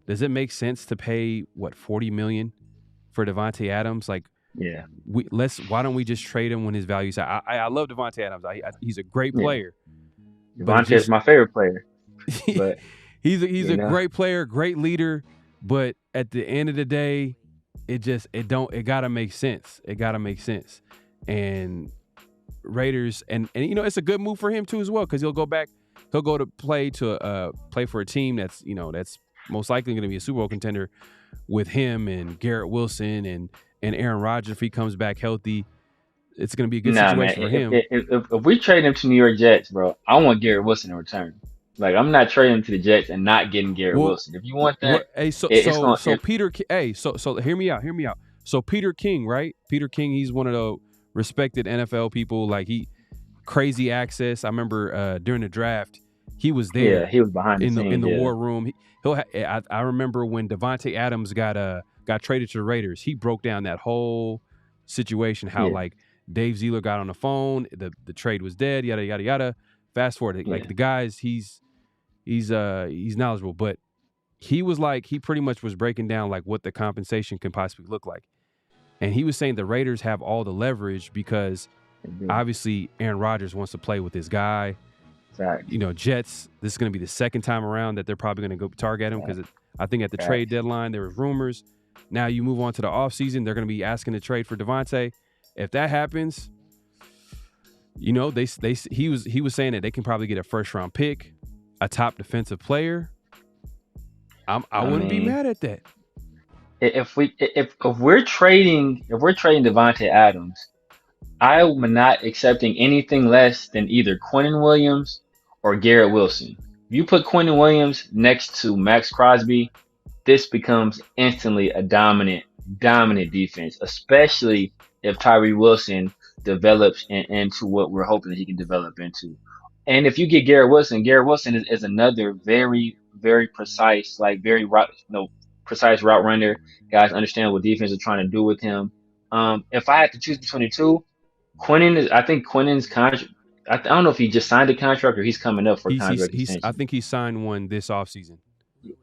Does it make sense to pay $40 million for Devontae Adams? Like, yeah, why don't we just trade him when his value's high? I love Devontae Adams. He's a great player. Devontae is my favorite player. But he's a great player, great leader. But at the end of the day, it gotta make sense. It gotta make sense. And Raiders, and it's a good move for him too as well, because he'll go to play for a team that's most likely going to be a Super Bowl contender with him and Garrett Wilson and Aaron Rodgers if he comes back healthy. It's going to be a good situation for him. If we trade him to New York Jets, bro, I want Garrett Wilson in return. Like, I'm not trading him to the Jets and not getting Garrett Wilson. If you want that, hear me out. So Peter King, right? Peter King, he's one of the respected NFL people. Like, crazy access. I remember during the draft, he was there. Yeah, he was behind in the war room. I remember when Devontae Adams got traded to the Raiders. He broke down that whole situation. How like Dave Zeeler got on the phone. The trade was dead. Yada yada yada. Fast forward, like the guys, he's knowledgeable, but he pretty much was breaking down like what the compensation can possibly look like, and he was saying the Raiders have all the leverage because obviously Aaron Rodgers wants to play with this guy. Right. Jets, this is going to be the second time around that they're probably going to go target him, because I think at the trade deadline there was rumors. Now you move on to the offseason, they're going to be asking to trade for Devontae. If that happens, he was saying that they can probably get a first round pick, a top defensive player. I wouldn't be mad at that. If we're trading Devontae Adams, I am not accepting anything less than either Quinnen Williams or Garrett Wilson. If you put Quinnen Williams next to Max Crosby, this becomes instantly a dominant defense, especially if Tyree Wilson develops into what we're hoping that he can develop into. And if you get Garrett Wilson is another very, very precise, precise route runner. Guys understand what defense is trying to do with him. If I had to choose between the two, I think Quinnen's contract, I don't know if he just signed a contract or he's coming up for a contract extension. I think he signed one this offseason.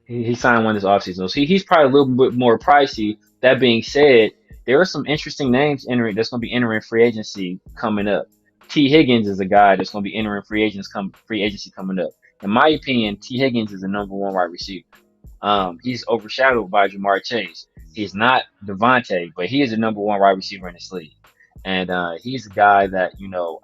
He signed one this offseason. So he's probably a little bit more pricey. That being said, there are some interesting names that's going to be entering free agency coming up. T. Higgins is a guy that's going to be entering free agency coming up. In my opinion, T. Higgins is the number one wide receiver. He's overshadowed by Jamar Chase. He's not Devontae, but he is the number one wide receiver in this league. And he's a guy that,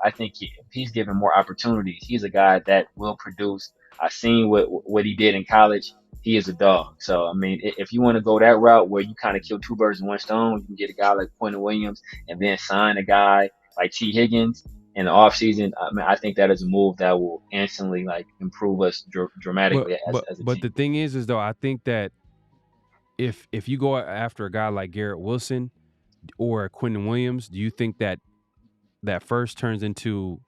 I think if he's given more opportunities, he's a guy that will produce. I've seen what he did in college. He is a dog. So, I mean, if you want to go that route where you kind of kill two birds with one stone, you can get a guy like Quinnen Williams and then sign a guy like T. Higgins in the offseason. I mean, I think that is a move that will instantly improve us dramatically as a team. But the thing is though, I think that if you go after a guy like Garrett Wilson or Quinnen Williams, do you think that first turns into,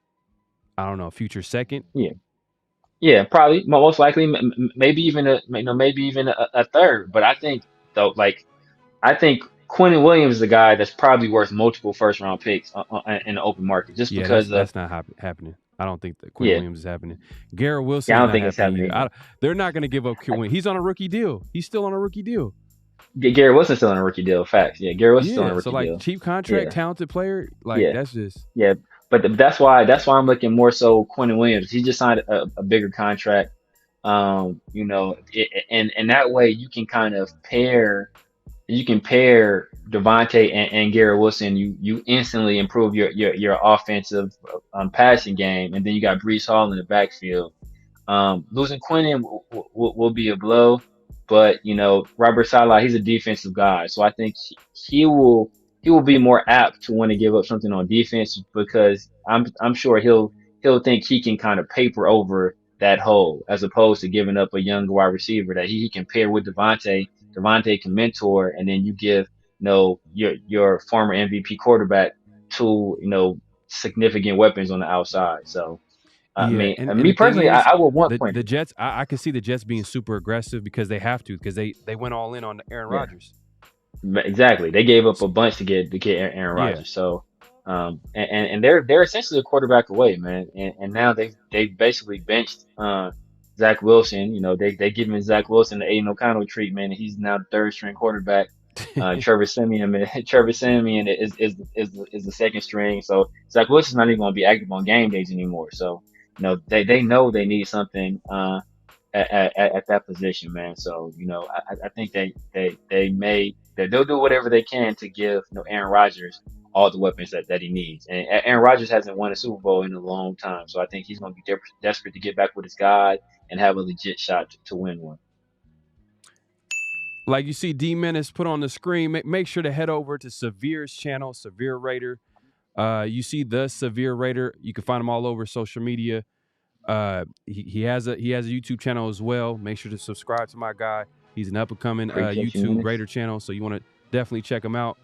I don't know, a future second? Yeah, probably, most likely, maybe even a third. But I think though, Quinnen Williams is a guy that's probably worth multiple first round picks in the open market, just because that's not happening. I don't think that Quinnen Williams is happening. Garrett Wilson, I don't think it's happening. They're not going to give up Quinnen. He's on a rookie deal. He's still on a rookie deal. Garrett Wilson's still on a rookie deal. Facts. Yeah, Garrett Wilson's still on a rookie deal. Cheap contract, talented player. That's just But that's why I'm looking more so Quinnen Williams. He just signed a bigger contract. And that way you can kind of pair Devontae and Garrett Wilson. You instantly improve your offensive passing game, and then you got Breece Hall in the backfield. Losing Quinnen will be a blow. but Robert Saleh, he's a defensive guy, so I think he will he will be more apt to want to give up something on defense because I'm sure he'll think he can kind of paper over that hole as opposed to giving up a young wide receiver that he can pair with Devontae. Devontae can mentor, and then you give your former MVP quarterback two significant weapons on the outside. So I Yeah, mean, and me the thing personally, is, I would want the Quentin. Jets. I can see the Jets being super aggressive because they have to because they went all in on Aaron Yeah. Rodgers. Exactly. They gave up a bunch to get Aaron Yeah, Rodgers. So, and they're essentially a quarterback away, man. And now they've basically benched Zach Wilson. They giving Zach Wilson the Aiden O'Connell treatment, and he's now the third string quarterback. Trevor Simeon, Trevor Simeon is the second string. So Zach Wilson's not even going to be active on game days anymore. So, they know they need something. At that position, man. So I think they'll do whatever they can to give Aaron Rodgers all the weapons that he needs. And Aaron Rodgers hasn't won a Super Bowl in a long time, so I think he's going to be desperate to get back with his guy and have a legit shot to win one. like you see D Menace put on the screen. Make sure to head over to Severe's channel, Severe Raider. You see the Severe Raider. You can find him all over social media. He has a YouTube channel as well. Make sure to subscribe to my guy. He's an up and coming Appreciate you, YouTube Menace. Raider channel, so you want to definitely check him out.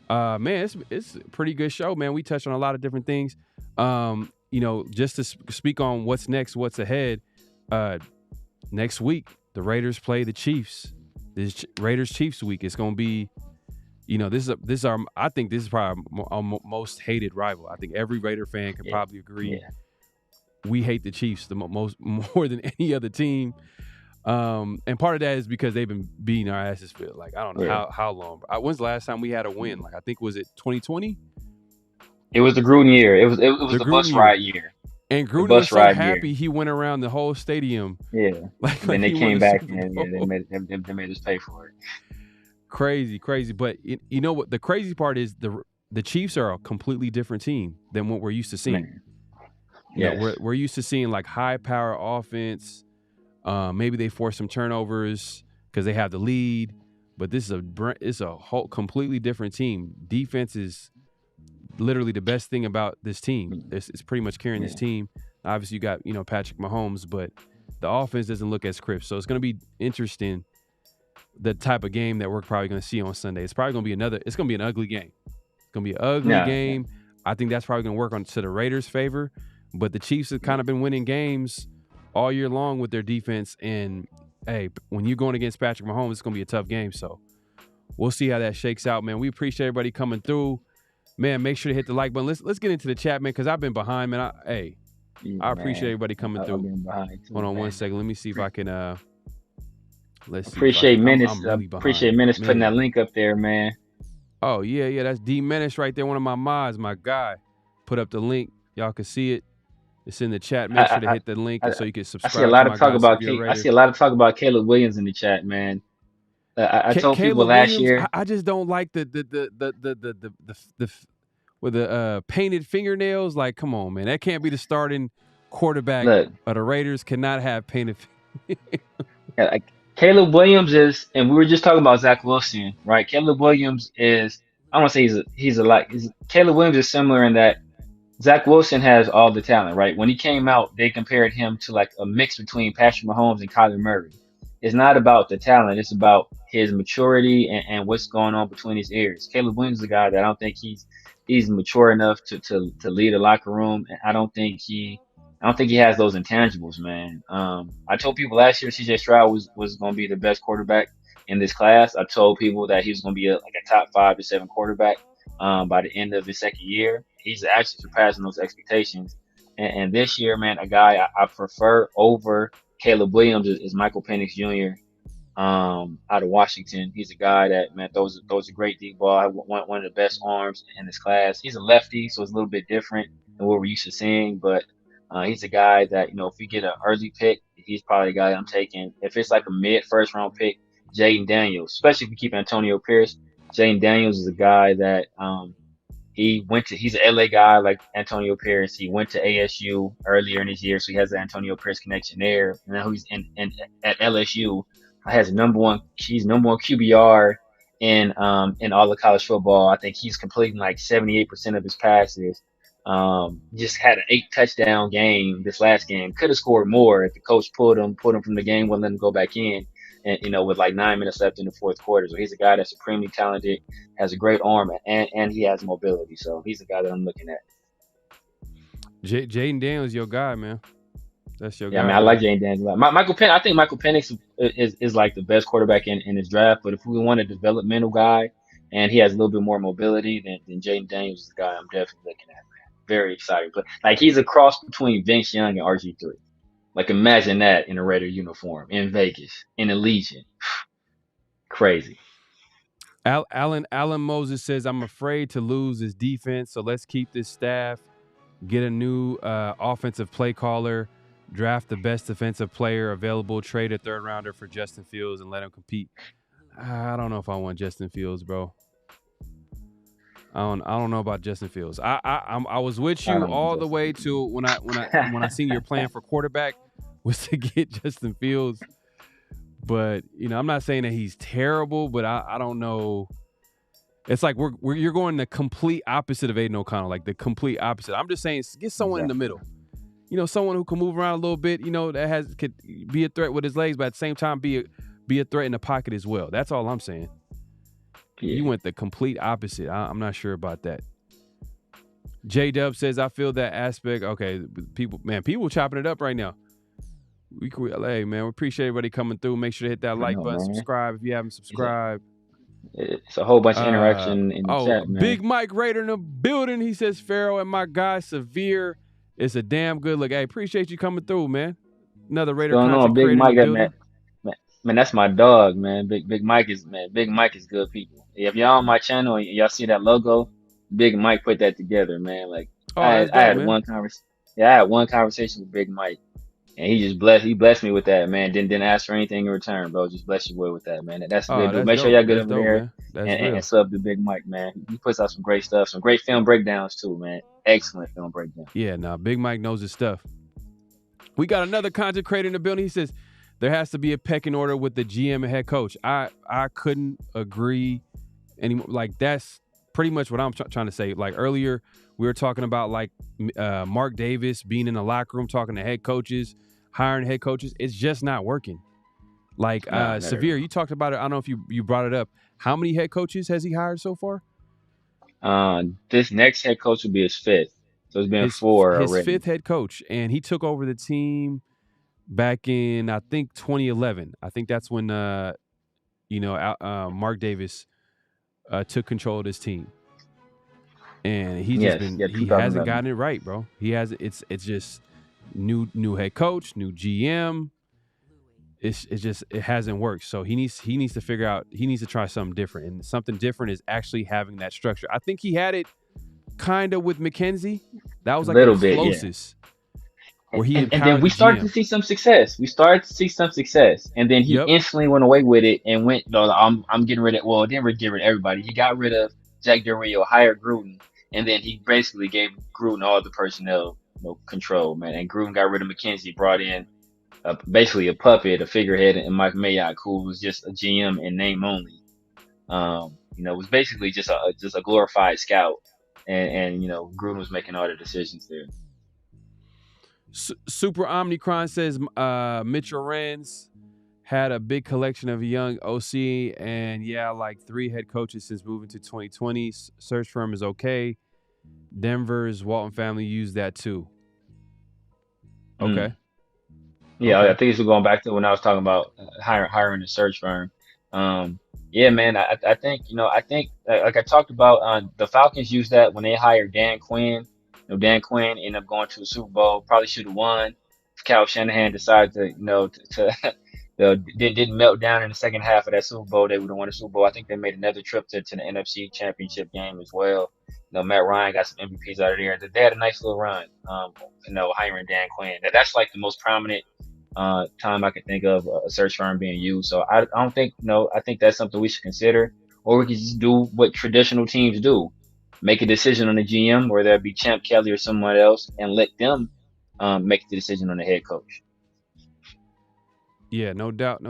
Man, it's a pretty good show, man. We touched on a lot of different things. Just to speak on what's next, what's ahead. Next week, the Raiders play the Chiefs. This Raiders Chiefs week. It's gonna be, I think this is probably our most hated rival. I think every Raider fan can probably agree. Yeah. We hate the Chiefs the most more than any other team. And part of that is because they've been beating our asses for like I don't know how long. When's the last time we had a win? Like I think was it 2020? It was the Gruden year. It was the Gruden bus year. ride year. And The Gruden bus was so ride happy year. he went around the whole stadium. Yeah. Like And then they he came won the back Super and Bowl. they made us pay for it. Crazy. But you know what? The crazy part is the Chiefs are a completely different team than what we're used to seeing. Man. We're used to seeing like high power offense. Maybe they force some turnovers because they have the lead, but it's a whole completely different team. Defense is literally the best thing about this team. It's pretty much carrying this team. Obviously, you got Patrick Mahomes, but the offense doesn't look as crisp. So it's going to be interesting the type of game that we're probably going to see on Sunday. It's probably going to be it's going to be an ugly game. It's going to be an ugly game. I think that's probably going to work to the Raiders' favor. But the Chiefs have kind of been winning games all year long with their defense. And, hey, when you're going against Patrick Mahomes, it's going to be a tough game. So we'll see how that shakes out, man. We appreciate everybody coming through. Man, make sure to hit the like button. Let's get into the chat, man, because I've been behind, man. I appreciate everybody coming through. Hold on 1 second. Let me see if I can let's see. Appreciate Menace. I'm really behind. Appreciate Menace putting that link up there, man. Oh, yeah. That's D Menace right there. One of my mods, my guy. Put up the link. Y'all can see it. It's in the chat. Make sure to hit the link so you can subscribe. I see a lot of talk about Caleb Williams in the chat, man. I told people last year. I just don't like the with the painted fingernails. Like, come on, man. That can't be the starting quarterback of the Raiders. Cannot have painted. Caleb Williams is, and we were just talking about Zach Wilson, right? Caleb Williams is. I don't want to say Caleb Williams is similar in that Zach Wilson has all the talent, right? When he came out, they compared him to like a mix between Patrick Mahomes and Kyler Murray. It's not about the talent. It's about his maturity and what's going on between his ears. Caleb Williams is a guy that I don't think he's mature enough to lead a locker room. And I don't think he has those intangibles, man. I told people last year CJ Stroud was going to be the best quarterback in this class. I told people that he was going to be a top 5 to 7 quarterback by the end of his second year. He's actually surpassing those expectations. And this year, man, a guy I prefer over Caleb Williams is Michael Penix Jr. Out of Washington. He's a guy that, man, throws a great deep ball. One of the best arms in this class. He's a lefty, so it's a little bit different than what we're used to seeing. But he's a guy that, if we get an early pick, he's probably a guy I'm taking. If it's like a mid-first round pick, Jaden Daniels, especially if we keep Antonio Pierce. Jaden Daniels is a guy that he's an LA guy like Antonio Pierce. He went to ASU earlier in his year, so he has the Antonio Pierce connection there. And now he's at LSU. has he's number one QBR in all of college football. I think he's completing like 78% of his passes. Just had an 8 touchdown game this last game. Could have scored more if the coach pulled him from the game, wouldn't let him go back in. And with like 9 minutes left in the fourth quarter. So he's a guy that's supremely talented, has a great arm, and he has mobility. So he's a guy that I'm looking at. Jaden Daniels, your guy, man. That's your guy. Yeah, I mean, I like Jaden Daniels a lot. I think Michael Penix is like the best quarterback in his draft. But if we want a developmental guy and he has a little bit more mobility, then Jaden Daniels is the guy I'm definitely looking at, man. Very excited. But like he's a cross between Vince Young and RG3. Like imagine that in a Raider uniform in Vegas in Allegiant. Crazy. Alan Moses says, I'm afraid to lose this defense, so let's keep this staff, get a new offensive play caller, draft the best defensive player available, trade a third rounder for Justin Fields, and let him compete. I don't know if I want Justin Fields, bro. I don't know about Justin Fields. I was with you all the way to when I seen your plan for quarterback was to get Justin Fields. But I'm not saying that he's terrible, but I don't know. It's like you're going the complete opposite of Aiden O'Connell, like the complete opposite. I'm just saying get someone in the middle. Someone who can move around a little bit, that could be a threat with his legs, but at the same time be a threat in the pocket as well. That's all I'm saying. Yeah. You went the complete opposite. I'm not sure about that. J-Dub says, I feel that aspect. Okay, people chopping it up right now. Hey, man, we appreciate everybody coming through. Make sure to hit that like button, subscribe if you haven't subscribed. It's a whole bunch of interaction in the chat, man. Big Mike Raider in the building. He says, Pharaoh and my guy, Severe. It's a damn good look. Hey, appreciate you coming through, man. Another Raider content creator in the building. Man, that's my dog, man. Big Mike is good people. If y'all on my channel and y'all see that logo, Big Mike put that together, man. Like I had one conversation with Big Mike, and he blessed me with that, man. Didn't ask for anything in return, bro. Just bless you with that, man. That's a good dude. Make sure y'all get over there and sub to Big Mike, man. He puts out some great stuff, some great film breakdowns too, man. Excellent film breakdown. Yeah, Big Mike knows his stuff. We got another content creator in the building. He says there has to be a pecking order with the GM and head coach. I couldn't agree anymore. Like that's pretty much what I'm trying to say. Like earlier, we were talking about like Mark Davis being in the locker room, talking to head coaches, hiring head coaches. It's just not working. Like Severe, you talked about it. I don't know if you brought it up. How many head coaches has he hired so far? This next head coach will be his fifth. So it's been four already. His fifth head coach, and he took over the team back in, I think, 2011. I think that's when, Mark Davis took control of this team, and he hasn't gotten it right, bro. He hasn't. It's just new head coach, new GM. It hasn't worked. So he needs to figure out. He needs to try something different, and something different is actually having that structure. I think he had it kind of with McKenzie. That was like the closest. Where he and then we started to see some success. And then he instantly went away with it and went, I'm getting rid of, well, didn't get rid of everybody. He got rid of Jack Del Rio, hired Gruden, and then he basically gave Gruden all the personnel control, man. And Gruden got rid of McKenzie, brought in basically a puppet, a figurehead, and Mike Mayock, who was just a GM in name only. It was basically just a glorified scout, and Gruden was making all the decisions there. Super Omnicron says Mitchell Renz had a big collection of young OC and like 3 head coaches since moving to 2020. Search firm is okay. Denver's Walton family used that too. Okay. Yeah, okay. I think it's going back to when I was talking about hiring a search firm. Yeah, man, I think like I talked about, the Falcons used that when they hired Dan Quinn. Dan Quinn ended up going to the Super Bowl. Probably should have won. If Kyle Shanahan decided to didn't melt down in the second half of that Super Bowl, they would have won the Super Bowl. I think they made another trip to the NFC Championship game as well. Matt Ryan got some MVPs out of there. They had a nice little run. Hiring Dan Quinn. That's like the most prominent time I can think of a search firm being used. So I don't think I think that's something we should consider, or we could just do what traditional teams do. Make a decision on the GM, whether that be Champ Kelly or someone else, and let them make the decision on the head coach. Yeah, no doubt.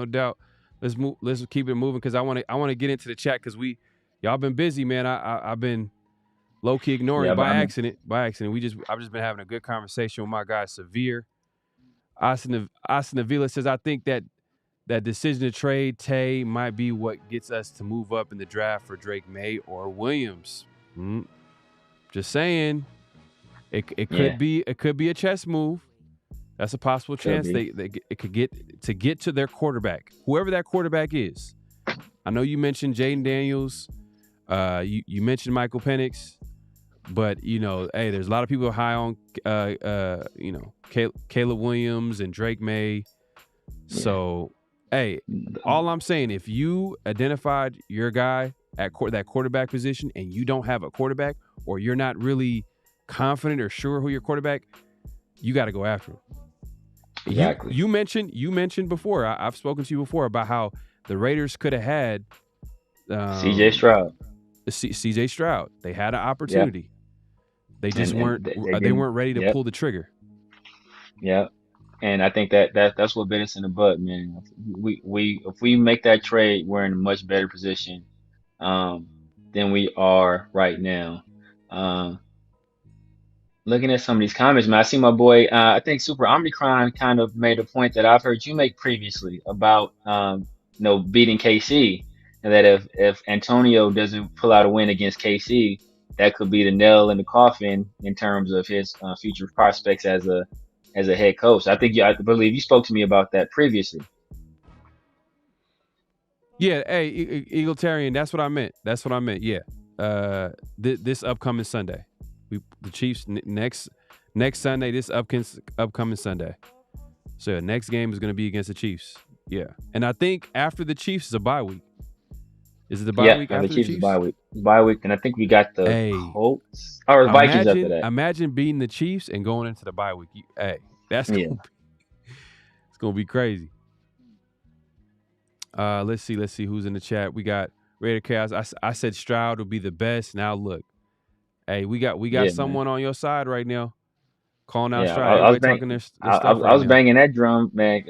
Let's move. Let's keep it moving because I want to get into the chat because y'all been busy, man. I've been low key ignoring by accident. I've just been having a good conversation with my guy Severe. Austin Avila says I think that decision to trade Tay might be what gets us to move up in the draft for Drake May or Williams. Just saying, it could be a chess move. That's a possible chance it could get to their quarterback, whoever that quarterback is. I know you mentioned Jaden Daniels, you mentioned Michael Penix, but hey, there's a lot of people high on Caleb Williams and Drake May. Yeah. So, hey, all I'm saying, if you identified your guy at that quarterback position and you don't have a quarterback, or you're not really confident or sure who your quarterback, you got to go after him. Exactly. You mentioned before. I've spoken to you before about how the Raiders could have had CJ Stroud. CJ Stroud. They had an opportunity. Yep. They just weren't. They weren't ready to pull the trigger. Yeah, and I think that's what bit us in the butt, man. If we make that trade, we're in a much better position than we are right now. Looking at some of these comments, man, I see my boy, I think Super Omnicron kind of made a point that I've heard you make previously about, beating KC, and that if Antonio doesn't pull out a win against KC, that could be the nail in the coffin in terms of his future prospects as a head coach. I believe you spoke to me about that previously. Yeah, hey, Egalitarian, that's what I meant. Yeah, this upcoming Sunday. The Chiefs next Sunday, this upcoming Sunday. So next game is going to be against the Chiefs. Yeah, and I think after the Chiefs is a bye week. Is it the bye week after the Chiefs? Is bye week, and I think we got the Colts or the Vikings after that. Imagine beating the Chiefs and going into the bye week. That's it's gonna be crazy. Let's see who's in the chat. We got Raider Chaos. I said Stroud would be the best. Now look. Hey, we got someone on your side right now, calling out Stroud. I was banging that drum, man.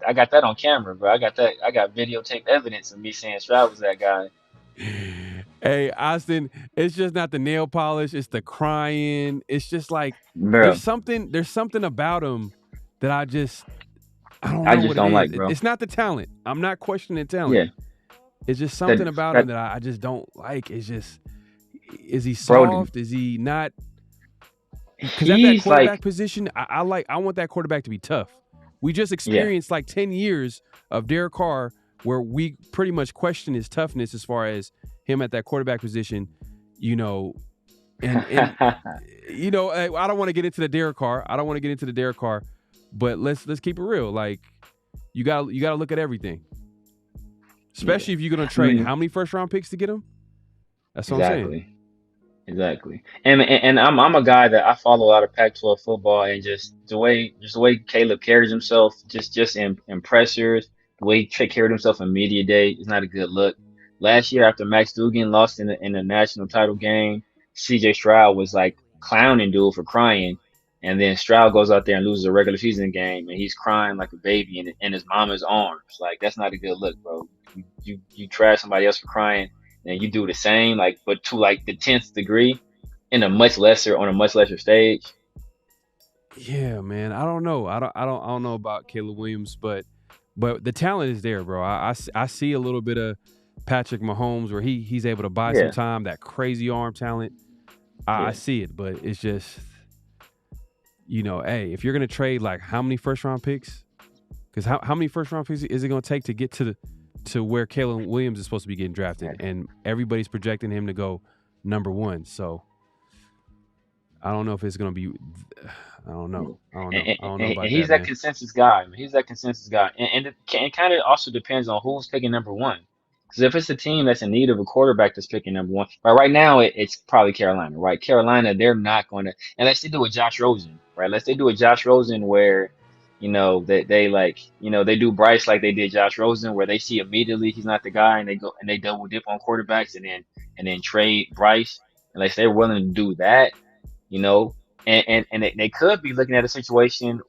I got that on camera, bro. I got videotape evidence of me saying Stroud was that guy. Hey, Austin, it's just not the nail polish; it's the crying. It's just like there's something about him that I don't know. I just don't like, bro. It's not the talent. I'm not questioning talent. Yeah, it's just something about him that I just don't like. It's just. Is he soft? Is he not? Because at that quarterback position, I want that quarterback to be tough. We just experienced 10 years of Derek Carr where we pretty much question his toughness as far as him at that quarterback position, and I don't want to get into the Derek Carr. But let's keep it real. Like you got to look at everything. Especially if you're going to trade how many first round picks to get him? That's what I'm saying. Exactly. And I'm a guy that I follow a lot of Pac-12 football, and just the way Caleb carries himself, just in pressers, the way he carried himself in media day is not a good look. Last year, after Max Duggan lost in the national title game, CJ Stroud was like clowning dude for crying, and then Stroud goes out there and loses a regular season game, and he's crying like a baby in his mama's arms. Like, that's not a good look, bro. You trash somebody else for crying, and you do the same, but to the 10th degree on a much lesser stage. Yeah, man. I don't know. I don't know about Caleb Williams, but the talent is there, bro. I see a little bit of Patrick Mahomes where he's able to buy some time, that crazy arm talent. I see it, but it's just, hey, if you're gonna trade how many first round picks? Because how many first round picks is it gonna take to get to where Caleb Williams is supposed to be getting drafted, and everybody's projecting him to go number 1. So I don't know if it's going to be. I don't know about and he's that consensus guy. He's that consensus guy, and it kind of also depends on who's picking number 1. Because if it's a team that's in need of a quarterback that's picking number 1, right now it's probably Carolina. Right, Carolina, they're not going to, unless they do a Josh Rosen. Right, unless they do a Josh Rosen where. They do Bryce like they did Josh Rosen, where they see immediately he's not the guy, and they double dip on quarterbacks and then trade Bryce, unless they're willing to do that, and they could be looking at a situation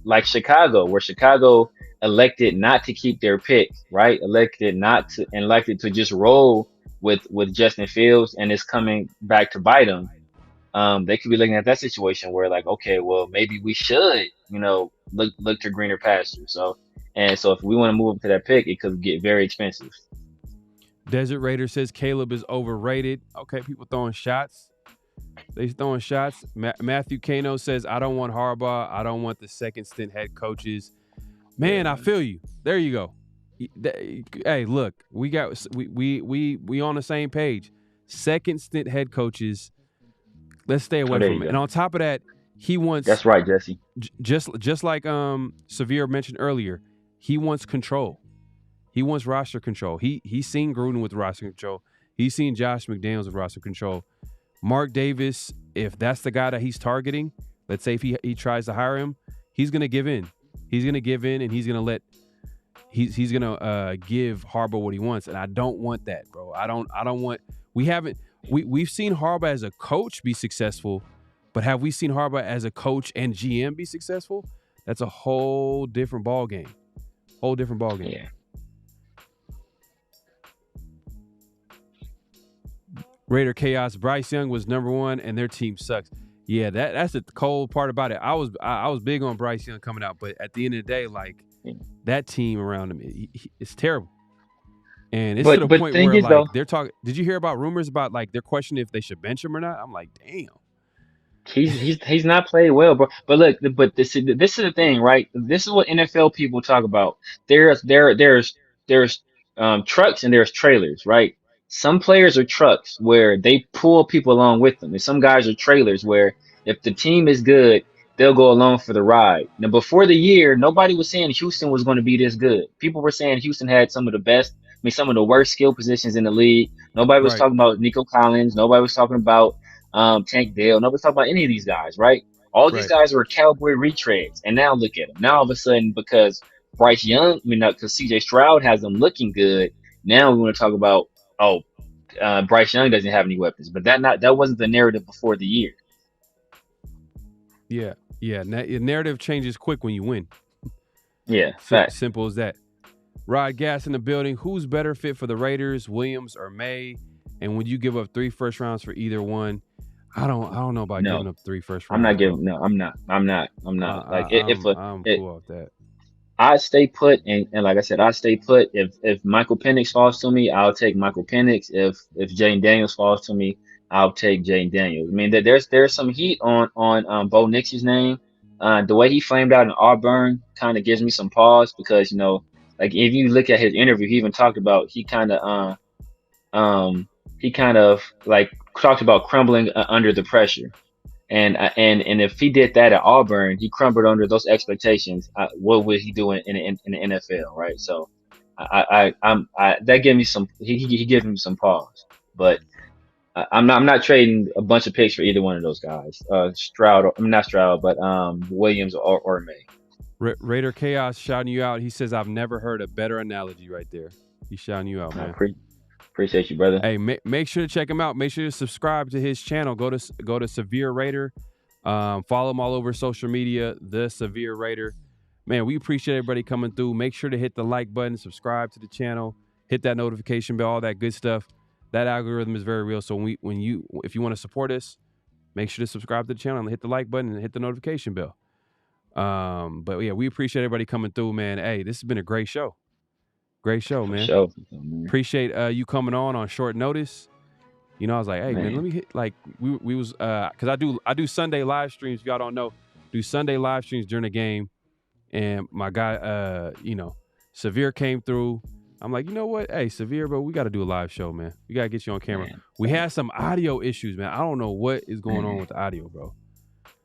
like Chicago, where Chicago elected not to keep their pick, right? Elected to just roll with Justin Fields, and it's coming back to bite them. They could be looking at that situation where like, okay, well, maybe we should, look to greener pastures. So if we want to move up to that pick, it could get very expensive. Desert Raider says Caleb is overrated. Okay, people throwing shots. They throwing shots. Matthew Kano says, I don't want Harbaugh. I don't want the second stint head coaches. Man, I feel you. There you go. Hey, look, we on the same page. Second stint head coaches. Let's stay away from it. And on top of that, he wants. That's right, Jesse. Just like Severe mentioned earlier, he wants control. He wants roster control. He's seen Gruden with roster control. He's seen Josh McDaniels with roster control. Mark Davis, if that's the guy that he's targeting, let's say if he tries to hire him, he's gonna give in. He's gonna give in, and he's gonna give Harbaugh what he wants. And I don't want that, bro. I don't want. We've seen Harbaugh as a coach be successful, but have we seen Harbaugh as a coach and GM be successful? That's a whole different ball game. Yeah. Raider Chaos, Bryce Young was number one, and their team sucks. Yeah, that's the cold part about it. I was big on Bryce Young coming out, but at the end of the day, like that team around him, it's terrible. And it's to the point where like they're talking. Did you hear about rumors about like they're questioning if they should bench him or not? I'm like, damn. He's not played well, bro. But look, but this is the thing, right? This is what NFL people talk about. There's trucks and there's trailers, right? Some players are trucks where they pull people along with them, and some guys are trailers where if the team is good, they'll go along for the ride. Now, before the year, nobody was saying Houston was going to be this good. People were saying Houston had some of the best, some of the worst skill positions in the league. Nobody was talking about Nico Collins. Nobody was talking about Tank Dale. Nobody's talking about any of these guys, right? All these guys were cowboy retreads, and now look at them. Now all of a sudden, because Bryce Young, because CJ Stroud has them looking good, now we want to talk about Bryce Young doesn't have any weapons, but that wasn't the narrative before the year. Yeah. Narrative changes quick when you win. Yeah, simple as that. Rod Gas in the building. Who's better fit for the Raiders, Williams or May? And would you give up 3 first rounds for either one? I don't know about giving up 3 first rounds. I'm not. I'm cool off that. I stay put, and like I said, I stay put. If Michael Penix falls to me, I'll take Michael Penix. If Jaden Daniels falls to me, I'll take Jaden Daniels. I mean, there's some heat on Bo Nix's name. The way he flamed out in Auburn kind of gives me some pause because like if you look at his interview, he even talked about he kind of like talked about crumbling under the pressure. And if he did that at Auburn, he crumbled under those expectations. What would he do in the NFL, right? So, that gave me some. He gives me some pause, but I'm not trading a bunch of picks for either one of those guys. Not Stroud, but Williams or May. Raider Chaos shouting you out. He says, "I've never heard a better analogy." Right there, he's shouting you out, man. Appreciate you, brother. Hey, make sure to check him out. Make sure to subscribe to his channel. Go to Severe Raider. Follow him all over social media, The Severe Raider. Man, we appreciate everybody coming through. Make sure to hit the like button, subscribe to the channel, hit that notification bell, all that good stuff. That algorithm is very real. So if you want to support us, make sure to subscribe to the channel and hit the like button and hit the notification bell. But yeah, we appreciate everybody coming through, man. Hey, this has been a great show. Great show, man. Appreciate you coming on short notice. I was like, hey, man, let me hit we was because I do Sunday live streams. If y'all don't know, do Sunday live streams during the game, and my guy, Severe came through. I'm like, you know what? Hey, Severe, bro, we got to do a live show, man. We got to get you on camera. Man. We had some audio issues, man. I don't know what is going on with the audio, bro.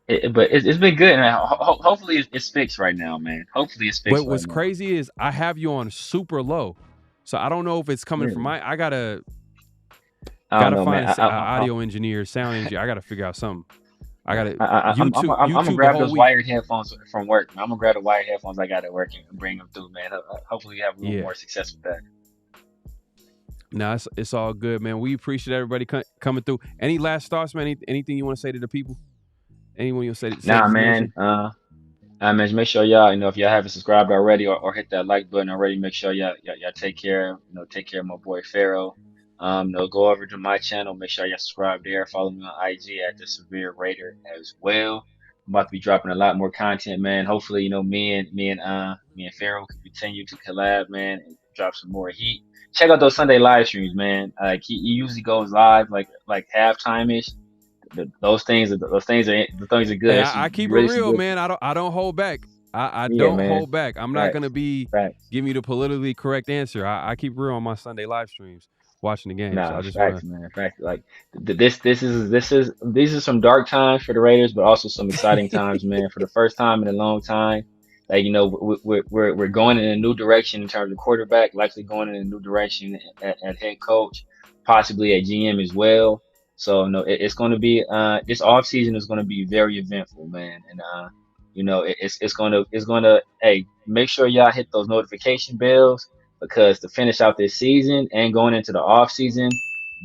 But it's been good, man. Hopefully it's fixed right now, man. Hopefully it's fixed. But what's crazy is I have you on super low, so I don't know if it's coming from I gotta find an audio engineer, sound engineer. I gotta figure out something. I'm gonna grab those wired headphones from work. I'm gonna grab the wired headphones I got at work and bring them through, man. Hopefully you have a little more success with that. No, it's all good, man. We appreciate everybody coming through. Any last thoughts, man? Anything you want to say to the people? Anyone you'll say? Nah, man. Man, make sure y'all, if y'all haven't subscribed already or hit that like button already, make sure y'all take care of my boy Pharaoh. Go over to my channel, make sure y'all subscribe there. Follow me on IG at the Severe Raider as well. I'm about to be dropping a lot more content, man. Hopefully, me and Pharaoh can continue to collab, man, and drop some more heat. Check out those Sunday live streams, man. Like he usually goes live like halftime ish. Those things are good. Hey, That's I keep it really some real, good. man. I don't hold back. I Yeah, don't man. hold back. I'm not gonna Facts. be Facts. giving you the politically correct answer. I keep it real on my Sunday live streams, watching the game. So Nah, I just want facts, man. Facts. Like these are some dark times for the Raiders, but also some exciting times, man. For the first time in a long time, like we're going in a new direction in terms of quarterback, likely going in a new direction at head coach, possibly at GM as well. So no, it's going to be this off season is going to be very eventful, man. And it's going to hey, make sure y'all hit those notification bells because to finish out this season and going into the off season,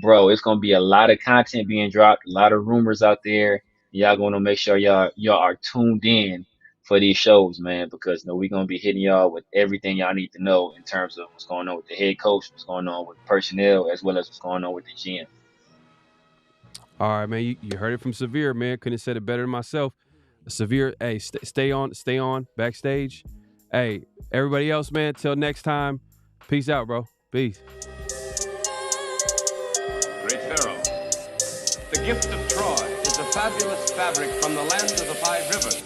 bro, it's gonna be a lot of content being dropped, a lot of rumors out there. Y'all gonna make sure y'all are tuned in for these shows, man, because we're gonna be hitting y'all with everything y'all need to know in terms of what's going on with the head coach, what's going on with personnel, as well as what's going on with the GM. All right, man. You heard it from Severe, man. Couldn't have said it better than myself. Severe, hey, stay on backstage. Hey, everybody else, man. Till next time. Peace out, bro. Peace. Great Pharaoh. The gift of Troy is a fabulous fabric from the land of the five rivers.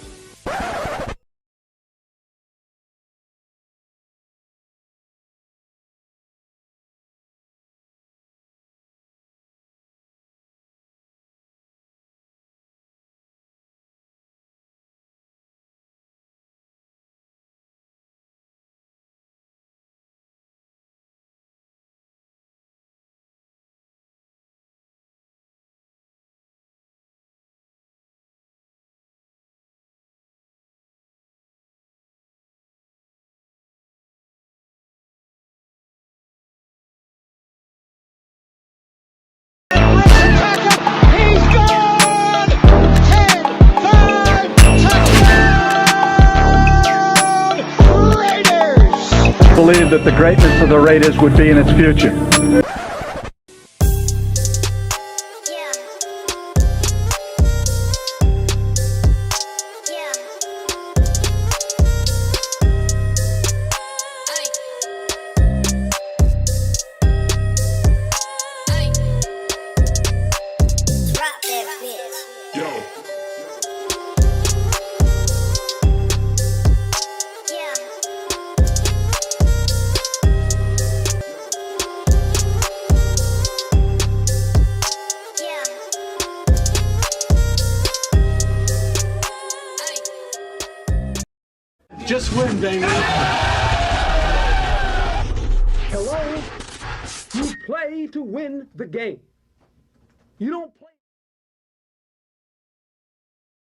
Believe that the greatness of the Raiders would be in its future. Just win, baby. Hello? You play to win the game. You don't play.